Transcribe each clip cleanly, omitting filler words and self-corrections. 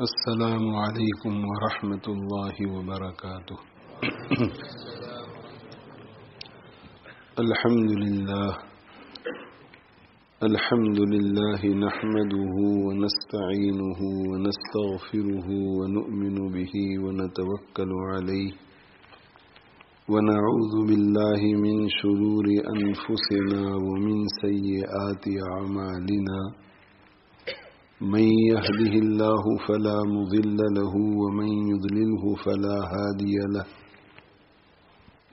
السلام علیکم ورحمۃ اللہ وبرکاتہ. الحمد للہ نحمده ونستعینه ونستغفره ونؤمن به ونتوکل علیہ ونعوذ باللہ من شرور انفسنا ومن سیئات اعمالنا من يهده الله فلا مضل له ومن يضلله فلا هادي له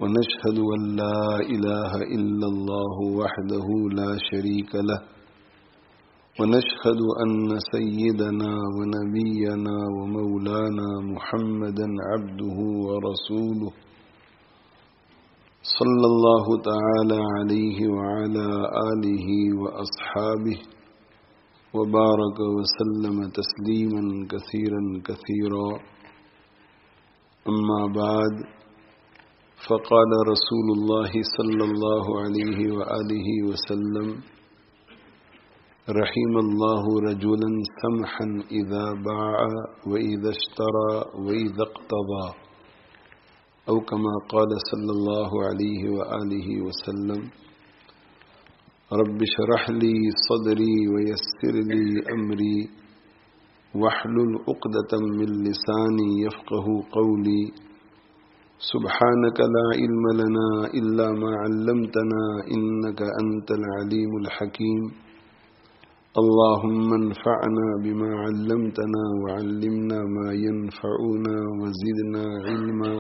ونشهد أن لا إله إلا الله وحده لا شريك له ونشهد أن سيدنا ونبينا ومولانا محمدا عبده ورسوله صلى الله تعالى عليه وعلى آله وأصحابه وبارك وسلم تسليما كثيرا كثيرا. أما بعد، فقال رسول الله صلى الله عليه وآله وسلم: رحم الله رجلا سمحا إذا باع وإذا اشترى وإذا اقتضى، أو كما قال صلى الله عليه وآله وسلم: رب اشرح لي صدري ويسر لي أمري واحلل عقدة من لساني يفقهوا قولي. سبحانك لا علم لنا إلا ما علمتنا إنك أنت العليم الحكيم. اللهم انفعنا بما علمتنا وعلمنا ما ينفعنا وزدنا علما.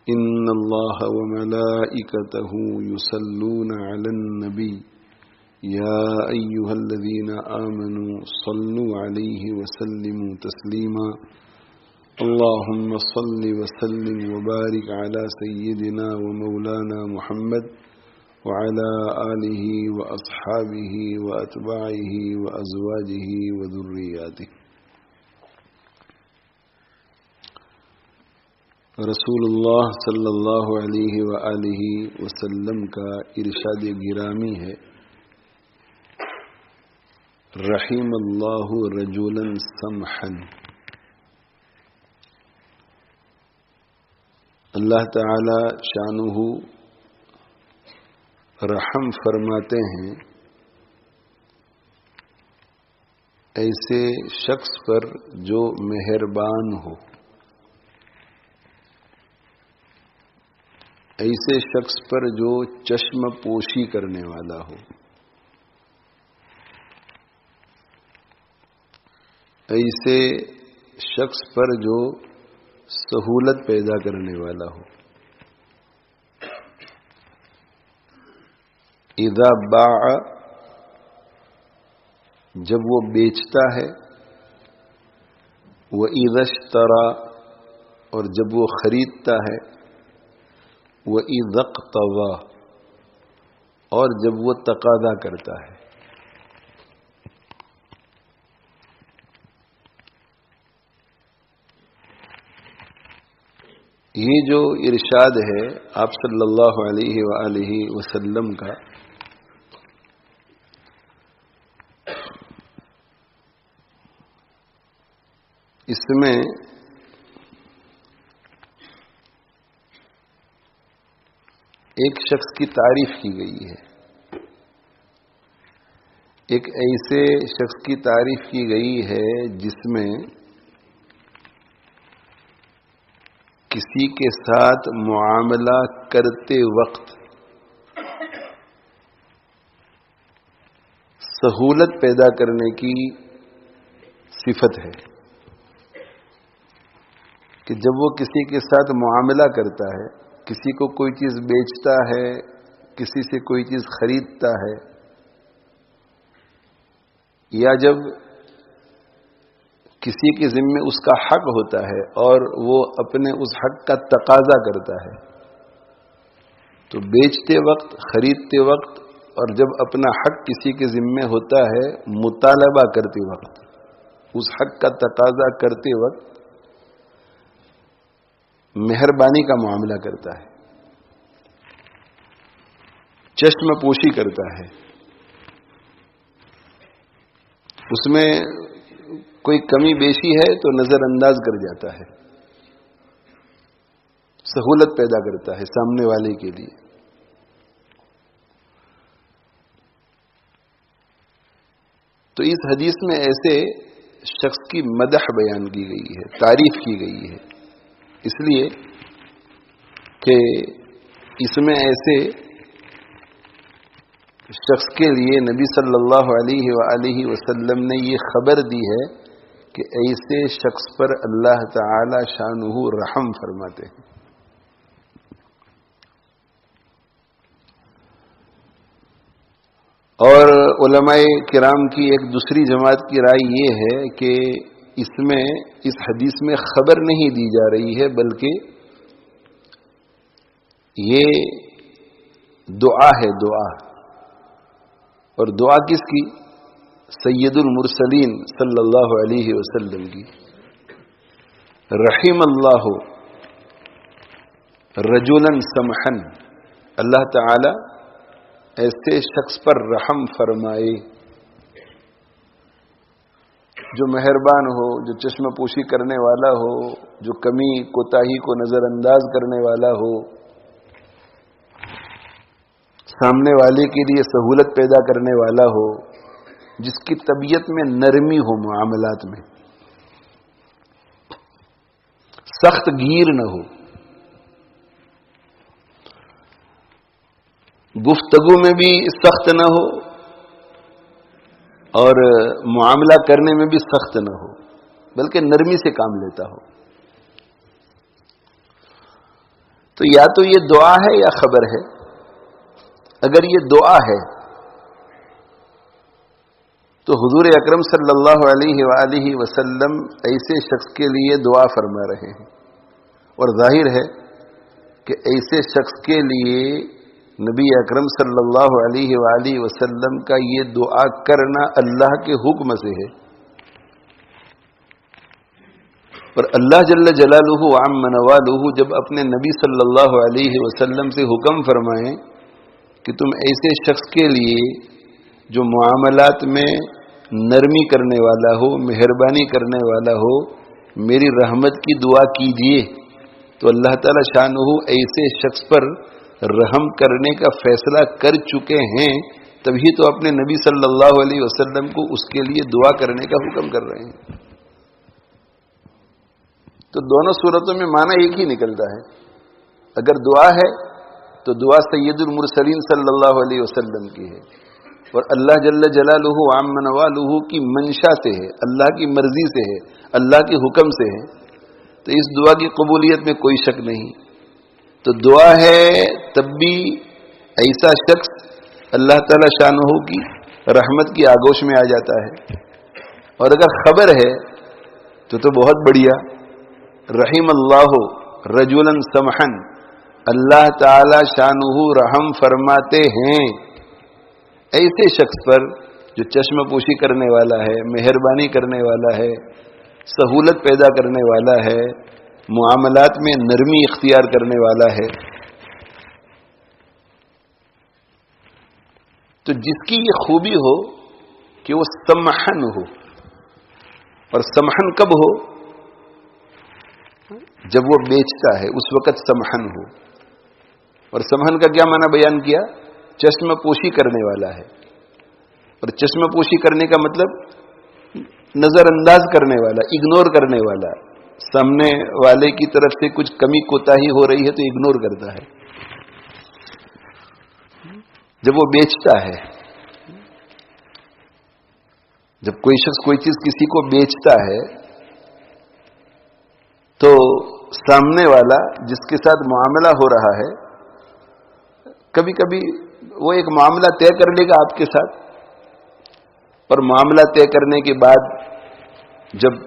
إن الله وملائكته يصلون على النبي يا أيها الذين آمنوا صلوا عليه وسلموا تسليما. اللهم صل وسلم وبارك على سيدنا ومولانا محمد وعلى آله وأصحابه وأتباعه وأزواجه وذرياته. رسول اللہ صلی اللہ علیہ وآلہ وسلم کا ارشاد گرامی ہے: رحم اللہ رجلا سمحا. اللہ تعالی شانہ رحم فرماتے ہیں ایسے شخص پر جو مہربان ہو، ایسے شخص پر جو چشم پوشی کرنے والا ہو، ایسے شخص پر جو سہولت پیدا کرنے والا ہو. اذا باع، جب وہ بیچتا ہے، واذا اشترى، اور جب وہ خریدتا ہے، وَإِذَا اقْتَضَى، اور جب وہ تقاضا کرتا ہے. یہ جو ارشاد ہے آپ صلی اللہ علیہ وآلہ وسلم کا، اس میں ایک شخص کی تعریف کی گئی ہے، ایک ایسے شخص کی تعریف کی گئی ہے جس میں کسی کے ساتھ معاملہ کرتے وقت سہولت پیدا کرنے کی صفت ہے، کہ جب وہ کسی کے ساتھ معاملہ کرتا ہے، کسی کو کوئی چیز بیچتا ہے، کسی سے کوئی چیز خریدتا ہے، یا جب کسی کے ذمے اس کا حق ہوتا ہے اور وہ اپنے اس حق کا تقاضا کرتا ہے، تو بیچتے وقت، خریدتے وقت، اور جب اپنا حق کسی کے ذمے ہوتا ہے مطالبہ کرتے وقت، اس حق کا تقاضا کرتے وقت مہربانی کا معاملہ کرتا ہے، چشم پوشی کرتا ہے، اس میں کوئی کمی بیشی ہے تو نظر انداز کر جاتا ہے، سہولت پیدا کرتا ہے سامنے والے کے لیے۔ تو اس حدیث میں ایسے شخص کی مدح بیان کی گئی ہے، تعریف کی گئی ہے، اس لیے کہ اس میں ایسے شخص کے لیے نبی صلی اللہ علیہ وآلہ وسلم نے یہ خبر دی ہے کہ ایسے شخص پر اللہ تعالی شانہ رحم فرماتے ہیں۔ اور علماء کرام کی ایک دوسری جماعت کی رائے یہ ہے کہ اس میں اس حدیث میں خبر نہیں دی جا رہی ہے، بلکہ یہ دعا ہے، دعا۔ اور دعا کس کی؟ سید المرسلین صلی اللہ علیہ وسلم کی۔ رحم اللہ رجلا سمحا، اللہ تعالی ایسے شخص پر رحم فرمائے جو مہربان ہو، جو چشم پوشی کرنے والا ہو، جو کمی کوتاہی کو نظر انداز کرنے والا ہو، سامنے والے کے لیے سہولت پیدا کرنے والا ہو، جس کی طبیعت میں نرمی ہو، معاملات میں سخت گیر نہ ہو، گفتگو میں بھی سخت نہ ہو اور معاملہ کرنے میں بھی سخت نہ ہو، بلکہ نرمی سے کام لیتا ہو۔ تو یا تو یہ دعا ہے یا خبر ہے۔ اگر یہ دعا ہے تو حضور اکرم صلی اللہ علیہ وآلہ وسلم ایسے شخص کے لیے دعا فرما رہے ہیں، اور ظاہر ہے کہ ایسے شخص کے لیے نبی اکرم صلی اللہ علیہ وآلہ وسلم کا یہ دعا کرنا اللہ کے حکم سے ہے۔ اور اللہ جل جلالہ وعم نوالہ جب اپنے نبی صلی اللہ علیہ وسلم سے حکم فرمائیں کہ تم ایسے شخص کے لیے جو معاملات میں نرمی کرنے والا ہو، مہربانی کرنے والا ہو، میری رحمت کی دعا کیجئے، تو اللہ تعالی شانہ ایسے شخص پر رحم کرنے کا فیصلہ کر چکے ہیں، تبھی تو اپنے نبی صلی اللہ علیہ وسلم کو اس کے لیے دعا کرنے کا حکم کر رہے ہیں۔ تو دونوں صورتوں میں معنی ایک ہی نکلتا ہے۔ اگر دعا ہے تو دعا سید المرسلین صلی اللہ علیہ وسلم کی ہے، اور اللہ جل جلالہ وعم نوالہ کی منشا سے ہے، اللہ کی مرضی سے ہے، اللہ کے حکم سے ہے، تو اس دعا کی قبولیت میں کوئی شک نہیں۔ تو دعا ہے تب بھی ایسا شخص اللہ تعالی شانہ کی رحمت کی آگوش میں آ جاتا ہے، اور اگر خبر ہے تو بہت بڑھیا۔ رحم اللہ رجلا سمحا، اللہ تعالی شانہ رحم فرماتے ہیں ایسے شخص پر جو چشم پوشی کرنے والا ہے، مہربانی کرنے والا ہے، سہولت پیدا کرنے والا ہے، معاملات میں نرمی اختیار کرنے والا ہے۔ تو جس کی یہ خوبی ہو کہ وہ سمحن ہو، اور سمحن کب ہو؟ جب وہ بیچتا ہے اس وقت سمحن ہو۔ اور سمحن کا کیا معنی بیان کیا؟ چشم پوشی کرنے والا ہے، اور چشم پوشی کرنے کا مطلب نظر انداز کرنے والا، اگنور کرنے والا، سامنے والے کی طرف سے کچھ کمی کوتاہی ہو رہی ہے تو اگنور کرتا ہے۔ جب وہ بیچتا ہے، جب کوئی شخص کوئی چیز کسی کو بیچتا ہے تو سامنے والا جس کے ساتھ معاملہ ہو رہا ہے، کبھی کبھی وہ ایک معاملہ طے کر لے گا آپ کے ساتھ، اور معاملہ طے کرنے کے بعد جب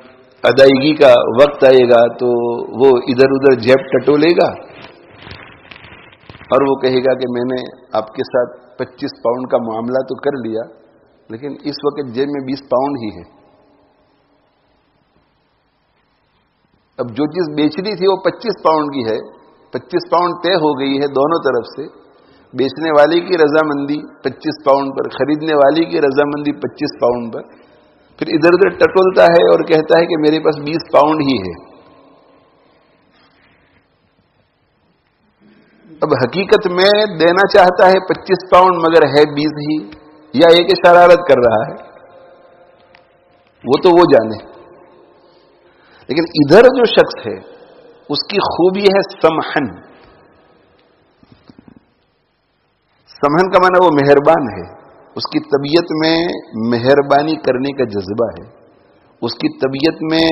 ادائیگی کا وقت آئے گا تو وہ ادھر ادھر جیب ٹٹولے گا اور وہ کہے گا کہ میں نے آپ کے ساتھ 25 پاؤنڈ کا معاملہ تو کر لیا، لیکن اس وقت جیب میں 20 پاؤنڈ ہی ہے۔ اب جو چیز بیچنی تھی وہ 25 پاؤنڈ کی ہے، 25 پاؤنڈ طے ہو گئی ہے دونوں طرف سے، بیچنے والے کی رضامندی 25 پاؤنڈ پر، خریدنے والی کی رضامندی 25 پاؤنڈ پر، پھر ادھر ادھر ٹٹولتا ہے اور کہتا ہے کہ میرے پاس 20 پاؤنڈ ہی ہے. اب حقیقت میں دینا چاہتا ہے 25 پاؤنڈ مگر ہے 20 ہی، یا یہ کہ شرارت کر رہا ہے، وہ تو وہ جانے. لیکن ادھر جو شخص ہے اس کی خوبی ہے سمحن. سمحن کا معنی وہ مہربان ہے. اس کی طبیعت میں مہربانی کرنے کا جذبہ ہے. اس کی طبیعت میں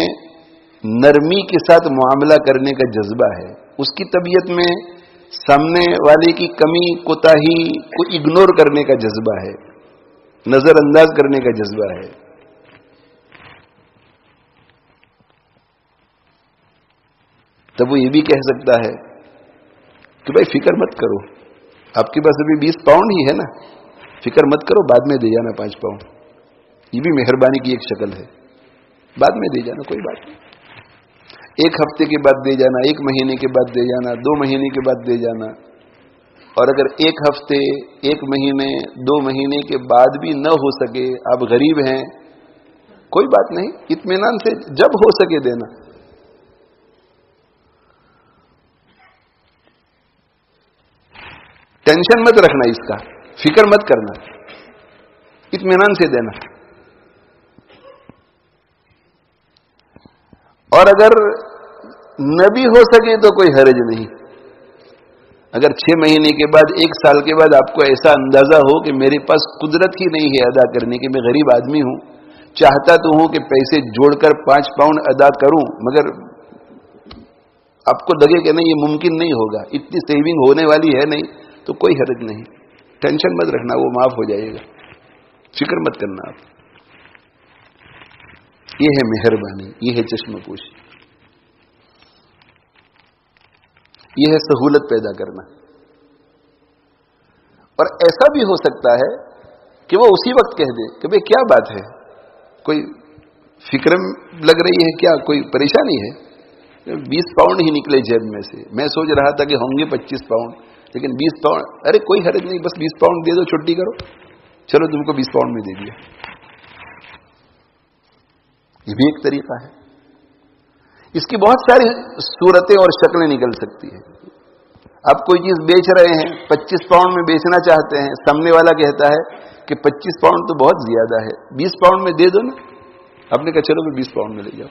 نرمی کے ساتھ معاملہ کرنے کا جذبہ ہے. اس کی طبیعت میں سامنے والے کی کمی کوتاہی کو اگنور کرنے کا جذبہ ہے، نظر انداز کرنے کا جذبہ ہے. تب وہ یہ بھی کہہ سکتا ہے کہ بھائی فکر مت کرو، آپ کے پاس ابھی 20 پاؤنڈ ہی ہے نا، فکر مت کرو، بعد میں دے جانا 5 پاؤنڈ. یہ بھی مہربانی کی ایک شکل ہے. بعد میں دے جانا، کوئی بات نہیں. 1 ہفتے کے بعد دے جانا، 1 مہینے کے بعد دے جانا، 2 مہینے کے بعد دے جانا. اور اگر 1 ہفتے، 1 مہینے، 2 مہینے کے بعد بھی نہ ہو سکے، آپ غریب ہیں، کوئی بات نہیں، اطمینان سے جب ہو سکے دینا. ٹینشن مت رکھنا، اس کا فکر مت کرنا، اطمینان سے دینا. اور اگر نہ بھی ہو سکے تو کوئی حرج نہیں. اگر 6 مہینے کے بعد، 1 سال کے بعد آپ کو ایسا اندازہ ہو کہ میرے پاس قدرت ہی نہیں ہے ادا کرنے کی، میں غریب آدمی ہوں، چاہتا تو ہوں کہ پیسے جوڑ کر 5 پاؤنڈ ادا کروں، مگر آپ کو لگے کہ نہیں یہ ممکن نہیں ہوگا، اتنی سیونگ ہونے والی ہے نہیں، تو کوئی حرج نہیں. ٹینشن مت رکھنا، وہ معاف ہو جائے گا، فکر مت کرنا آپ. یہ ہے مہربانی، یہ ہے چشم پوشی، یہ ہے سہولت پیدا کرنا. اور ایسا بھی ہو سکتا ہے کہ وہ اسی وقت کہہ دے کہ بھئی کیا بات ہے، کوئی فکر لگ رہی ہے کیا، کوئی پریشانی ہے؟ 20 پاؤنڈ ہی نکلے جیب میں سے، میں سوچ رہا تھا کہ ہوں گے 25 پاؤنڈ، لیکن 20 پاؤنڈ، ارے کوئی حرج نہیں، بس 20 پاؤنڈ دے دو، چھٹی کرو، چلو تم کو 20 پاؤنڈ میں دے دیا. یہ بھی ایک طریقہ ہے. اس کی بہت ساری صورتیں اور شکلیں نکل سکتی ہیں. آپ کوئی چیز بیچ رہے ہیں، 25 پاؤنڈ میں بیچنا چاہتے ہیں، سامنے والا کہتا ہے کہ 25 پاؤنڈ تو بہت زیادہ ہے، 20 پاؤنڈ میں دے دو نا. آپ نے کہا چلو میں 20 پاؤنڈ میں لے جاؤ.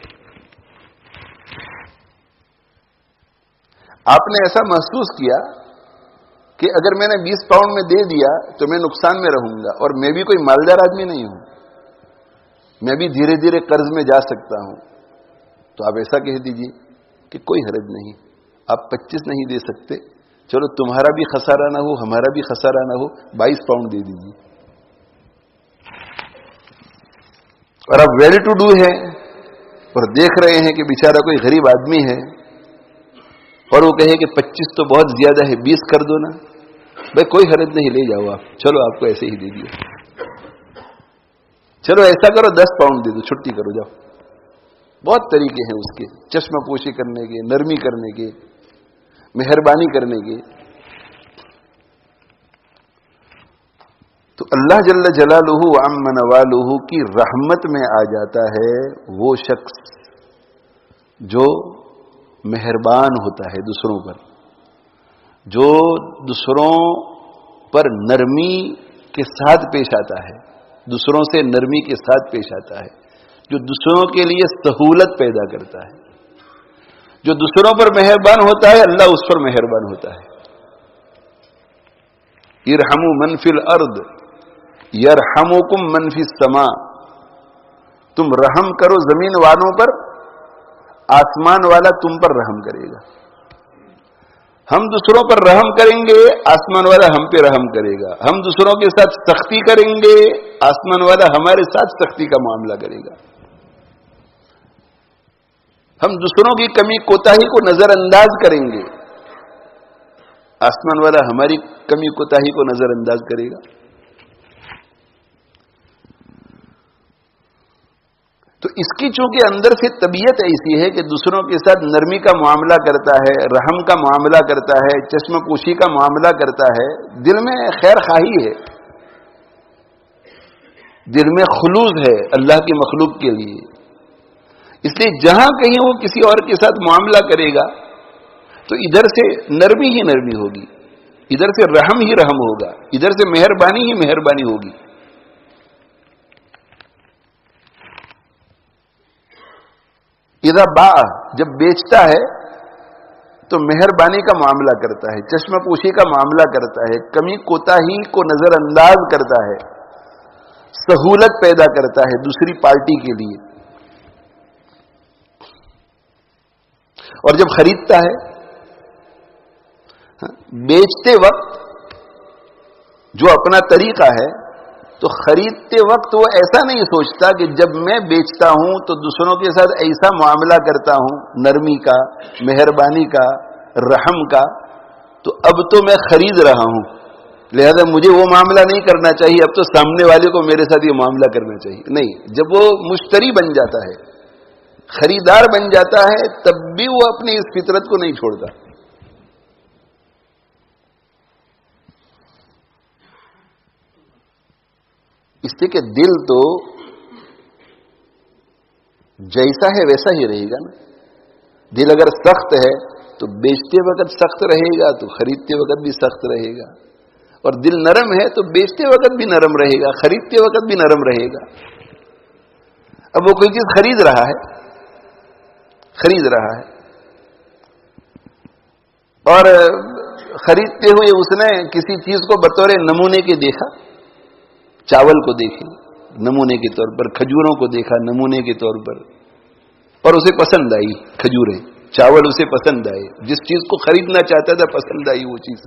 آپ نے ایسا محسوس کیا کہ اگر میں نے 20 پاؤنڈ میں دے دیا تو میں نقصان میں رہوں گا، اور میں بھی کوئی مالدار آدمی نہیں ہوں، میں بھی دھیرے دھیرے قرض میں جا سکتا ہوں. تو آپ ایسا کہہ دیجئے کہ کوئی حرج نہیں، آپ 25 نہیں دے سکتے، چلو تمہارا بھی خسارہ نہ ہو، ہمارا بھی خسارہ نہ ہو، 22 پاؤنڈ دے دیجئے. اور آپ ویل ٹو ڈو ہیں اور دیکھ رہے ہیں کہ بیچارہ کوئی غریب آدمی ہے، اور وہ کہے کہ 25 تو بہت زیادہ ہے، 20 کر دو نا. بھائی کوئی حرج نہیں، لے جاؤ آپ، چلو آپ کو ایسے ہی دے دیا. چلو ایسا کرو 10 پاؤنڈ دے دو، چھٹی کرو، جاؤ. بہت طریقے ہیں اس کے، چشم پوشی کرنے کے، نرمی کرنے کے، مہربانی کرنے کے. تو اللہ جل جلالہ عم نوالہ کی رحمت میں آ جاتا ہے وہ شخص جو مہربان ہوتا ہے دوسروں پر، جو دوسروں پر نرمی کے ساتھ پیش آتا ہے، دوسروں سے نرمی کے ساتھ پیش آتا ہے، جو دوسروں کے لیے سہولت پیدا کرتا ہے، جو دوسروں پر مہربان ہوتا ہے اللہ اس پر مہربان ہوتا ہے. ارحموا من فی الارض یرحمکم من فی السماء. تم رحم کرو زمین والوں پر، آسمان والا تم پر رحم کرے گا. ہم دوسروں پر رحم کریں گے، آسمان والا ہم پہ رحم کرے گا. ہم دوسروں کے ساتھ سختی کریں گے، آسمان والا ہمارے ساتھ سختی کا معاملہ کرے گا. ہم دوسروں کی کمی کوتاہی کو نظر انداز کریں گے، آسمان والا ہماری کمی کوتاہی کو نظر انداز کرے گا. تو اس کی چونکہ اندر سے طبیعت ایسی ہے کہ دوسروں کے ساتھ نرمی کا معاملہ کرتا ہے، رحم کا معاملہ کرتا ہے، چشم پوشی کا معاملہ کرتا ہے، دل میں خیر خواہی ہے. دل میں خلوص ہے اللہ کی مخلوق کے لیے. اس لیے جہاں کہیں وہ کسی اور کے ساتھ معاملہ کرے گا تو ادھر سے نرمی ہی نرمی ہوگی، ادھر سے رحم ہی رحم ہوگا، ادھر سے مہربانی ہی مہربانی ہوگی. اذا باع، جب بیچتا ہے تو مہربانی کا معاملہ کرتا ہے، چشم پوشی کا معاملہ کرتا ہے، کمی کوتاہی کو نظر انداز کرتا ہے، سہولت پیدا کرتا ہے دوسری پارٹی کے لیے. اور جب خریدتا ہے، بیچتے وقت جو اپنا طریقہ ہے، تو خریدتے وقت وہ ایسا نہیں سوچتا کہ جب میں بیچتا ہوں تو دوسروں کے ساتھ ایسا معاملہ کرتا ہوں نرمی کا، مہربانی کا، رحم کا، تو اب تو میں خرید رہا ہوں، لہذا مجھے وہ معاملہ نہیں کرنا چاہیے، اب تو سامنے والے کو میرے ساتھ یہ معاملہ کرنا چاہیے. نہیں، جب وہ مشتری بن جاتا ہے، خریدار بن جاتا ہے، تب بھی وہ اپنی اس فطرت کو نہیں چھوڑتا. اس لیے کہ دل تو جیسا ہے ویسا ہی رہے گا نا. دل اگر سخت ہے تو بیچتے وقت سخت رہے گا تو خریدتے وقت بھی سخت رہے گا، اور دل نرم ہے تو بیچتے وقت بھی نرم رہے گا، خریدتے وقت بھی نرم رہے گا. اب وہ کوئی چیز خرید رہا ہے اور خریدتے ہوئے اس نے کسی چیز کو بطور نمونے کے دیکھا، چاول کو دیکھے نمونے کے طور پر، کھجوروں کو دیکھا نمونے کے طور پر، اور اسے پسند آئی کھجوریں، چاول اسے پسند آئے، جس چیز کو خریدنا چاہتا تھا پسند آئی وہ چیز،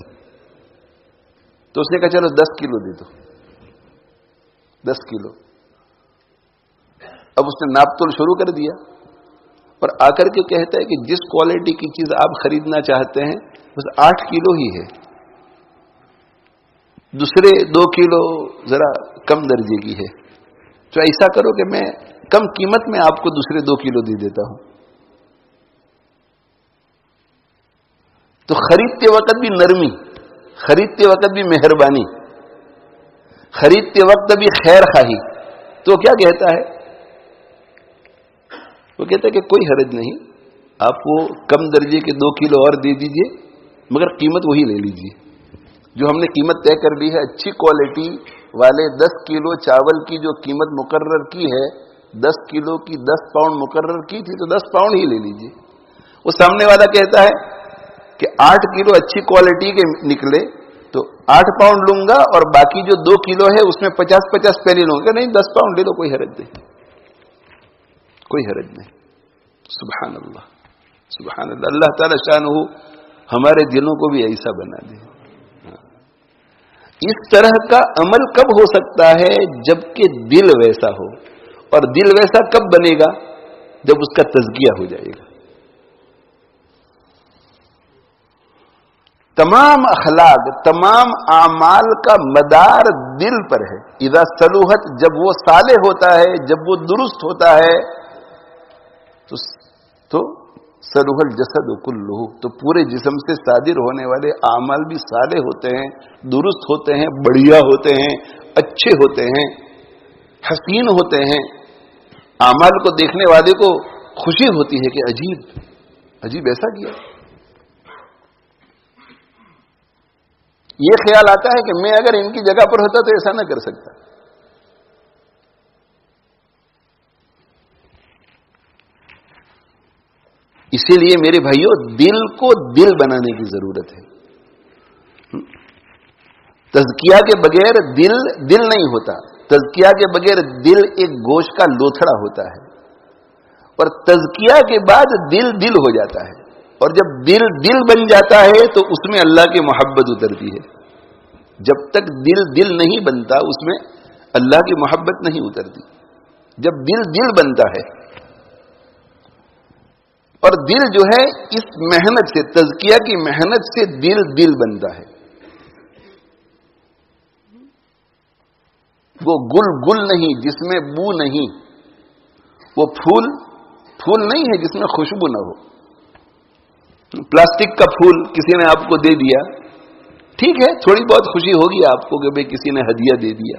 تو اس نے کہا چلو 10 کلو دے دو، 10 کلو. اب اس نے ناپ تول شروع کر دیا اور آ کر کے کہتا ہے کہ جس کوالٹی کی چیز آپ خریدنا چاہتے ہیں بس 8 کلو ہی ہے، دوسرے 2 کلو ذرا کم درجے کی ہے، تو ایسا کرو کہ میں کم قیمت میں آپ کو دوسرے 2 کلو دے دیتا ہوں. تو خریدتے وقت بھی نرمی، خریدتے وقت بھی مہربانی، خریدتے وقت بھی خیر خواہی. تو کیا کہتا ہے؟ وہ کہتا ہے کہ کوئی حرج نہیں، آپ وہ کم درجے کے 2 کلو اور دے دیجئے، مگر قیمت وہی لے لیجئے جو ہم نے قیمت طے کر دی ہے. اچھی کوالٹی والے 10 کلو چاول کی جو قیمت مقرر کی ہے، 10 کلو کی 10 پاؤنڈ مقرر کی تھی، تو 10 پاؤنڈ ہی لے لیجئے. وہ سامنے والا کہتا ہے کہ 8 کلو اچھی کوالٹی کے نکلے تو 8 پاؤنڈ لوں گا، اور باقی جو 2 کلو ہے اس میں 50-50 پہلے لوں گا. نہیں، 10 پاؤنڈ لے دو، کوئی حرج نہیں، کوئی حرج نہیں. سبحان اللہ، سبحان اللہ. اللہ تعالی شانہ ہمارے دلوں کو بھی ایسا بنا دے. اس طرح کا عمل کب ہو سکتا ہے؟ جبکہ دل ویسا ہو. اور دل ویسا کب بنے گا؟ جب اس کا تزکیہ ہو جائے گا. تمام اخلاق، تمام اعمال کا مدار دل پر ہے. اذا صلوحت، جب وہ صالح ہوتا ہے، جب وہ درست ہوتا ہے تو صلوح الجسد کلہ، تو پورے جسم سے صادر ہونے والے اعمال بھی صالح ہوتے ہیں، درست ہوتے ہیں، بڑھیا ہوتے ہیں، اچھے ہوتے ہیں، حسین ہوتے ہیں. اعمال کو دیکھنے والے کو خوشی ہوتی ہے کہ عجیب ایسا کیا. یہ خیال آتا ہے کہ میں اگر ان کی جگہ پر ہوتا تو ایسا نہ کر سکتا. اسی لیے میرے بھائیوں، دل کو دل بنانے کی ضرورت ہے. تزکیہ کے بغیر دل نہیں ہوتا. تزکیہ کے بغیر دل ایک گوشت کا لوتھڑا ہوتا ہے، اور تزکیہ کے بعد دل ہو جاتا ہے. اور جب دل بن جاتا ہے تو اس میں اللہ کی محبت اترتی ہے. جب تک دل نہیں بنتا اس میں اللہ کی محبت نہیں اترتی. جب دل بنتا ہے، اور دل جو ہے اس محنت سے، تزکیہ کی محنت سے دل بنتا ہے. وہ گل نہیں جس میں بو نہیں، وہ پھول نہیں ہے جس میں خوشبو نہ ہو. پلاسٹک کا پھول کسی نے آپ کو دے دیا، ٹھیک ہے، تھوڑی بہت خوشی ہوگی آپ کو کہ بھئی کسی نے ہدیہ دے دیا.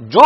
جو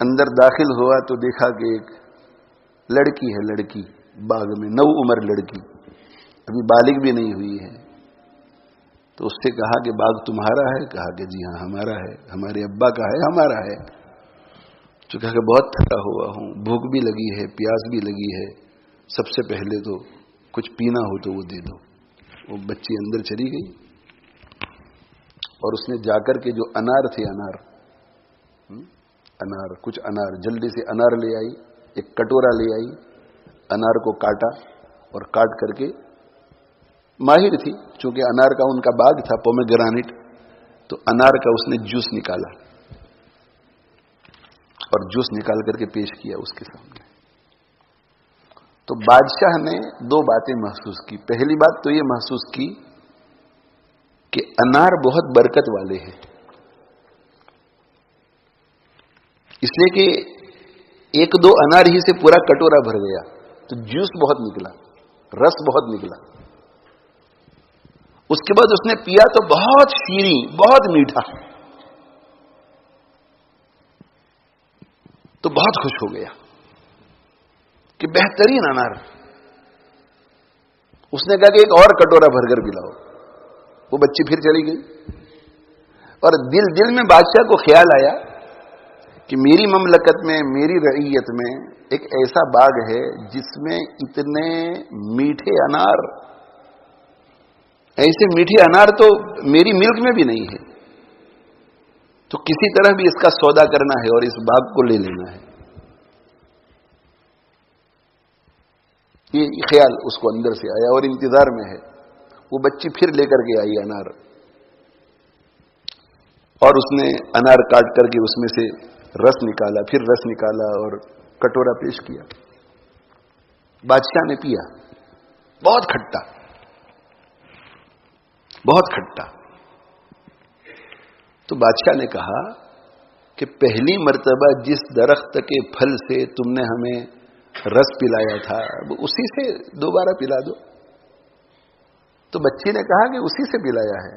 اندر داخل ہوا تو دیکھا کہ ایک لڑکی ہے، لڑکی باغ میں، نو عمر لڑکی، ابھی بالغ بھی نہیں ہوئی ہے. تو اس سے کہا کہ باغ تمہارا ہے؟ کہا کہ جی ہاں ہمارا ہے. ہمارے ابا کا ہے؟ ہمارا ہے. تو کہا کہ بہت تھکا ہوا ہوں، بھوک بھی لگی ہے، پیاس بھی لگی ہے، سب سے پہلے تو کچھ پینا ہو تو وہ دے دو. وہ بچی اندر چلی گئی اور اس نے جا کر کے جو انار تھے، انار کچھ انار جلدی سے انار لے آئی، ایک کٹورا لے آئی، انار کو کاٹا اور کاٹ کر کے، ماہر تھی چونکہ انار کا ان کا باغ تھا، پومیگرانیٹ، تو انار کا اس نے جوس نکالا اور جوس نکال کر کے پیش کیا اس کے سامنے. تو بادشاہ نے دو باتیں محسوس کی. پہلی بات تو یہ محسوس کی کہ انار بہت برکت والے ہیں، اس لیے کہ ایک دو انار ہی سے پورا کٹورا بھر گیا، تو جوس بہت نکلا، رس بہت نکلا. اس کے بعد اس نے پیا تو بہت شیریں، بہت میٹھا، تو بہت خوش ہو گیا کہ بہترین انار. اس نے کہا کہ ایک اور کٹورا بھر کر پلاؤ. وہ بچی پھر چلی گئی اور دل میں بادشاہ کو خیال آیا کہ میری مملکت میں، میری رعیت میں ایک ایسا باغ ہے جس میں اتنے میٹھے انار، ایسے میٹھے انار تو میری ملک میں بھی نہیں ہے. تو کسی طرح بھی اس کا سودا کرنا ہے اور اس باغ کو لے لینا ہے. یہ خیال اس کو اندر سے آیا اور انتظار میں ہے. وہ بچی پھر لے کر کے آئی انار، اور اس نے انار کاٹ کر کے اس میں سے رس نکالا، پھر رس نکالا اور کٹورا پیش کیا. بادشاہ نے پیا، بہت کھٹا، بہت کھٹا. تو بادشاہ نے کہا کہ پہلی مرتبہ جس درخت کے پھل سے تم نے ہمیں رس پلایا تھا اسی سے دوبارہ پلا دو. تو بچی نے کہا کہ اسی سے پلایا ہے.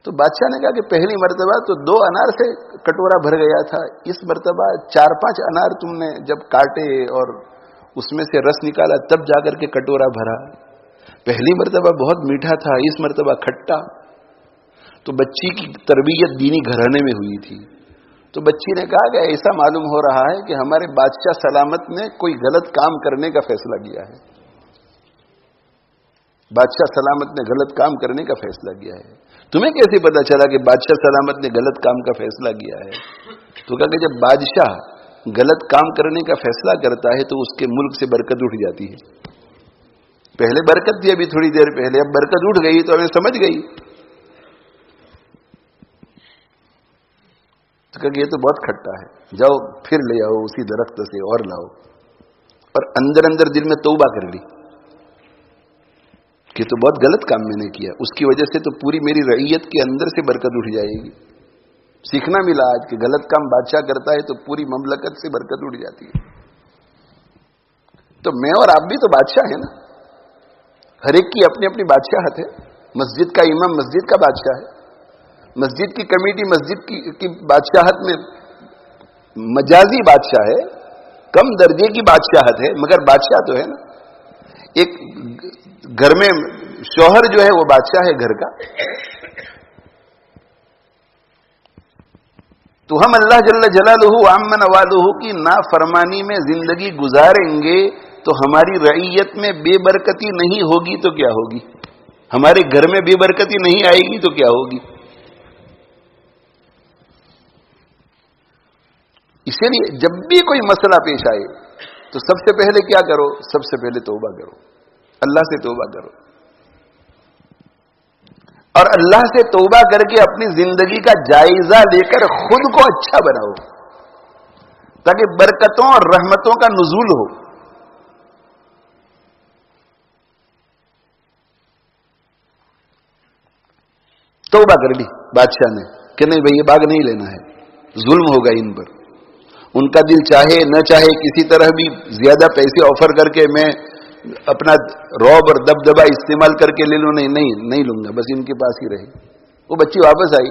تو بادشاہ نے کہا کہ پہلی مرتبہ تو 2 انار سے کٹورا بھر گیا تھا، اس مرتبہ 4-5 انار تم نے جب کاٹے اور اس میں سے رس نکالا تب جا کر کے کٹورا بھرا. پہلی مرتبہ بہت میٹھا تھا، اس مرتبہ کھٹا. تو بچی کی تربیت دینی گھرانے میں ہوئی تھی. تو بچی نے کہا کہ ایسا معلوم ہو رہا ہے کہ ہمارے بادشاہ سلامت نے کوئی غلط کام کرنے کا فیصلہ کیا ہے. بادشاہ سلامت نے غلط کام کرنے کا فیصلہ کیا ہے. تمہیں کیسے پتا چلا کہ بادشاہ سلامت نے غلط کام کا فیصلہ کیا ہے؟ تو کہا کہ جب بادشاہ غلط کام کرنے کا فیصلہ کرتا ہے تو اس کے ملک سے برکت اٹھ جاتی ہے. پہلے برکت تھی ابھی تھوڑی دیر پہلے، اب برکت اٹھ گئی تو ہمیں سمجھ گئی. تو کہا کہ یہ تو بہت کھٹا ہے، جاؤ پھر لے آؤ اسی درخت سے اور لاؤ. اور اندر اندر دل میں توبہ کر لی کہ تو بہت غلط کام میں نے کیا، اس کی وجہ سے تو پوری میری رعیت کے اندر سے برکت اٹھ جائے گی. سیکھنا ملا آج کہ غلط کام بادشاہ کرتا ہے تو پوری مملکت سے برکت اٹھ جاتی ہے. تو میں اور آپ بھی تو بادشاہ ہیں نا، ہر ایک کی اپنی اپنی بادشاہت ہے. مسجد کا امام مسجد کا بادشاہ ہے، مسجد کی کمیٹی مسجد کی بادشاہت میں مجازی بادشاہ ہے، کم درجے کی بادشاہت ہے، مگر بادشاہ تو ہے نا. ایک گھر میں شوہر جو ہے وہ بادشاہ ہے گھر کا. تو ہم اللہ جل جلالہ عم نوالہ کی نافرمانی میں زندگی گزاریں گے تو ہماری رعیت میں بے برکتی نہیں ہوگی تو کیا ہوگی؟ ہمارے گھر میں بے برکتی نہیں آئے گی تو کیا ہوگی؟ اسی لیے جب بھی کوئی مسئلہ پیش آئے تو سب سے پہلے کیا کرو؟ سب سے پہلے توبہ کرو، اللہ سے توبہ کرو، اور اللہ سے توبہ کر کے اپنی زندگی کا جائزہ لے کر خود کو اچھا بناؤ تاکہ برکتوں اور رحمتوں کا نزول ہو. توبہ کر لی بادشاہ نے کہ نہیں بھائی یہ باغ نہیں لینا ہے، ظلم ہوگا ان پر. ان کا دل چاہے نہ چاہے کسی طرح بھی زیادہ پیسے آفر کر کے میں اپنا رعب اور دبدبا استعمال کر کے لے لوں، نہیں لوں گا، بس ان کے پاس ہی رہے. وہ بچی واپس آئی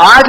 8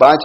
5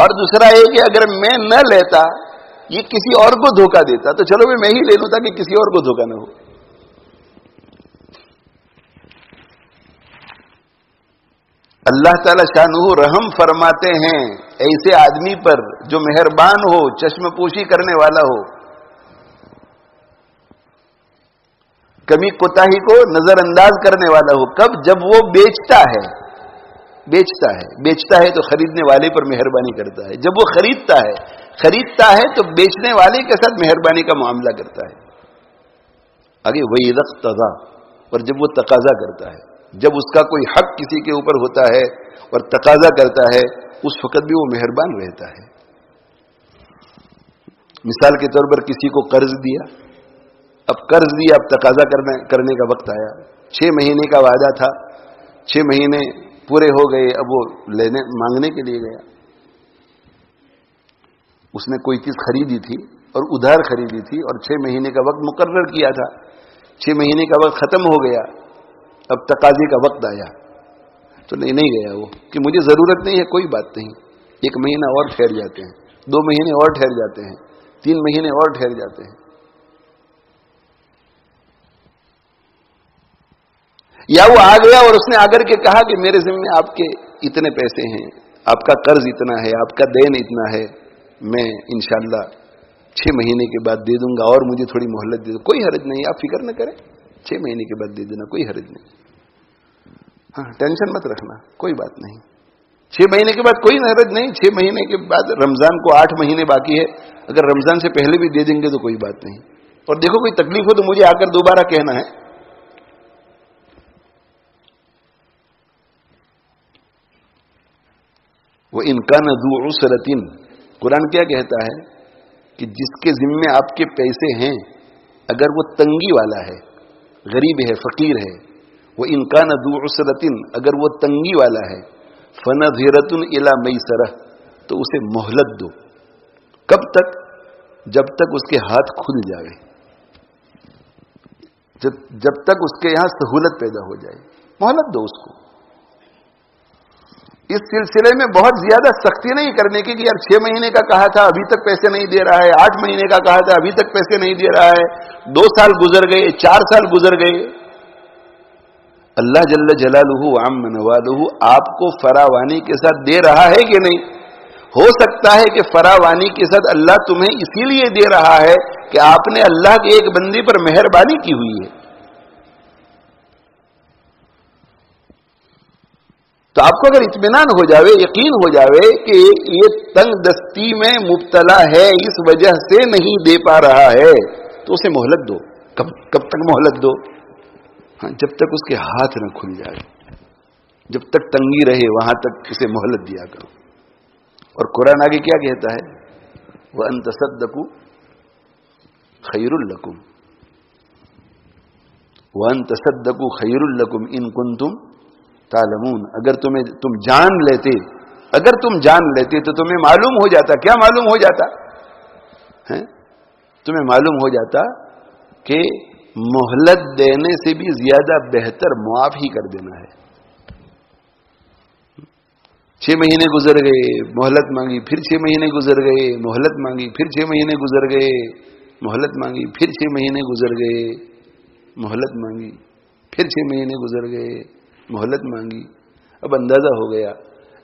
اور دوسرا یہ کہ اگر میں نہ لیتا یہ کسی اور کو دھوکہ دیتا تو چلو میں ہی لے لوں تاکہ کسی اور کو دھوکہ نہ ہو. اللہ تعالی شانہ رحم فرماتے ہیں ایسے آدمی پر جو مہربان ہو, چشم پوشی کرنے والا ہو, کمی کوتاہی کو نظر انداز کرنے والا ہو. کب؟ جب وہ بیچتا ہے تو خریدنے والے پر مہربانی کرتا ہے. جب وہ خریدتا ہے تو بیچنے والے کے ساتھ مہربانی کا معاملہ کرتا ہے. آگے وہی اقتضا, اور جب وہ تقاضا کرتا ہے, جب اس کا کوئی حق کسی کے اوپر ہوتا ہے اور تقاضا کرتا ہے, اس وقت بھی وہ مہربان رہتا ہے. مثال کے طور پر کسی کو قرض دیا, اب تقاضا کرنے کا وقت آیا. 6 مہینے کا وعدہ تھا, 6 مہینے پورے ہو گئے, اب وہ مانگنے کے لیے گیا. اس نے کوئی چیز خریدی تھی اور ادھار خریدی تھی اور 6 مہینے کا وقت مقرر کیا تھا. 6 مہینے کا وقت ختم ہو گیا, اب تقاضے کا وقت آیا تو نہیں گیا وہ کہ مجھے ضرورت نہیں ہے, کوئی بات نہیں, 1 مہینہ اور ٹھہر جاتے ہیں, 2 مہینے اور ٹھہر جاتے ہیں, 3 مہینے اور ٹھہر جاتے ہیں. یا وہ آ گیا اور اس نے آ کر کے کہا کہ میرے ذمہ آپ کے اتنے پیسے ہیں, آپ کا قرض اتنا ہے, آپ کا دین اتنا ہے, میں انشاءاللہ 6 مہینے کے بعد دے دوں گا اور مجھے تھوڑی مہلت دے دو. کوئی حرج نہیں, آپ فکر نہ کریں, 6 مہینے کے بعد دے دینا, کوئی حرج نہیں. ہاں, ٹینشن مت رکھنا, کوئی بات نہیں. 6 مہینے کے بعد کوئی حرج نہیں. 6 مہینے کے بعد رمضان کو 8 مہینے باقی ہے, اگر رمضان سے پہلے بھی دے دیں گے تو کوئی بات نہیں. اور دیکھو کوئی تکلیف ہو تو مجھے آ کر دوبارہ کہنا ہے. وہ انکان ذو عسرۃ, قرآن کیا کہتا ہے کہ جس کے ذمے آپ کے پیسے ہیں اگر وہ تنگی والا ہے, غریب ہے, فقیر ہے, وہ انکان ذو عسرۃ, اگر وہ تنگی والا ہے, فنظرۃ الی میسرہ, تو اسے مہلت دو. کب تک؟ جب تک اس کے ہاتھ کھل جائے, جب تک اس کے یہاں سہولت پیدا ہو جائے, مہلت دو اس کو. اس سلسلے میں بہت زیادہ سختی نہیں کرنے کی کہ یار 6 مہینے کا کہا تھا ابھی تک پیسے نہیں دے رہا ہے, 8 مہینے کا کہا تھا ابھی تک پیسے نہیں دے رہا ہے, 2 سال گزر گئے, 4 سال گزر گئے. اللہ جل جلالہ عم نوالہ آپ کو فراوانی کے ساتھ دے رہا ہے کہ نہیں؟ ہو سکتا ہے کہ فراوانی کے ساتھ اللہ تمہیں اسی لیے دے رہا ہے کہ آپ نے اللہ کے ایک بندے پر مہربانی کی ہوئی ہے. تو آپ کو اگر اطمینان ہو جاوے, یقین ہو جاوے کہ یہ تنگ دستی میں مبتلا ہے, اس وجہ سے نہیں دے پا رہا ہے, تو اسے مہلت دو. کب تک مہلت دو؟ ہاں, جب تک اس کے ہاتھ نہ کھل جائے, جب تک تنگی رہے وہاں تک اسے مہلت دیا کرو. اور قرآن آگے کیا کہتا ہے؟ وَأَن تَصَدَّقُوا خَيْرٌ لَكُمْ, وَأَن تَصَدَّقُوا خَيْرٌ لَكُمْ إِن كُنتُمْ تعلمون. اگر تم جان لیتے تو تمہیں معلوم ہو جاتا. کیا معلوم ہو جاتا ہے؟ تمہیں معلوم ہو جاتا کہ مہلت دینے سے بھی زیادہ بہتر معاف ہی کر دینا ہے. 6 مہینے گزر گئے, مہلت مانگی, پھر 6 مہینے گزر گئے, مہلت مانگی, پھر 6 مہینے گزر گئے, مہلت مانگی, پھر 6 مہینے گزر گئے, مہلت مانگی, پھر 6 مہینے گزر گئے, مہلت مانگی. اب اندازہ ہو گیا,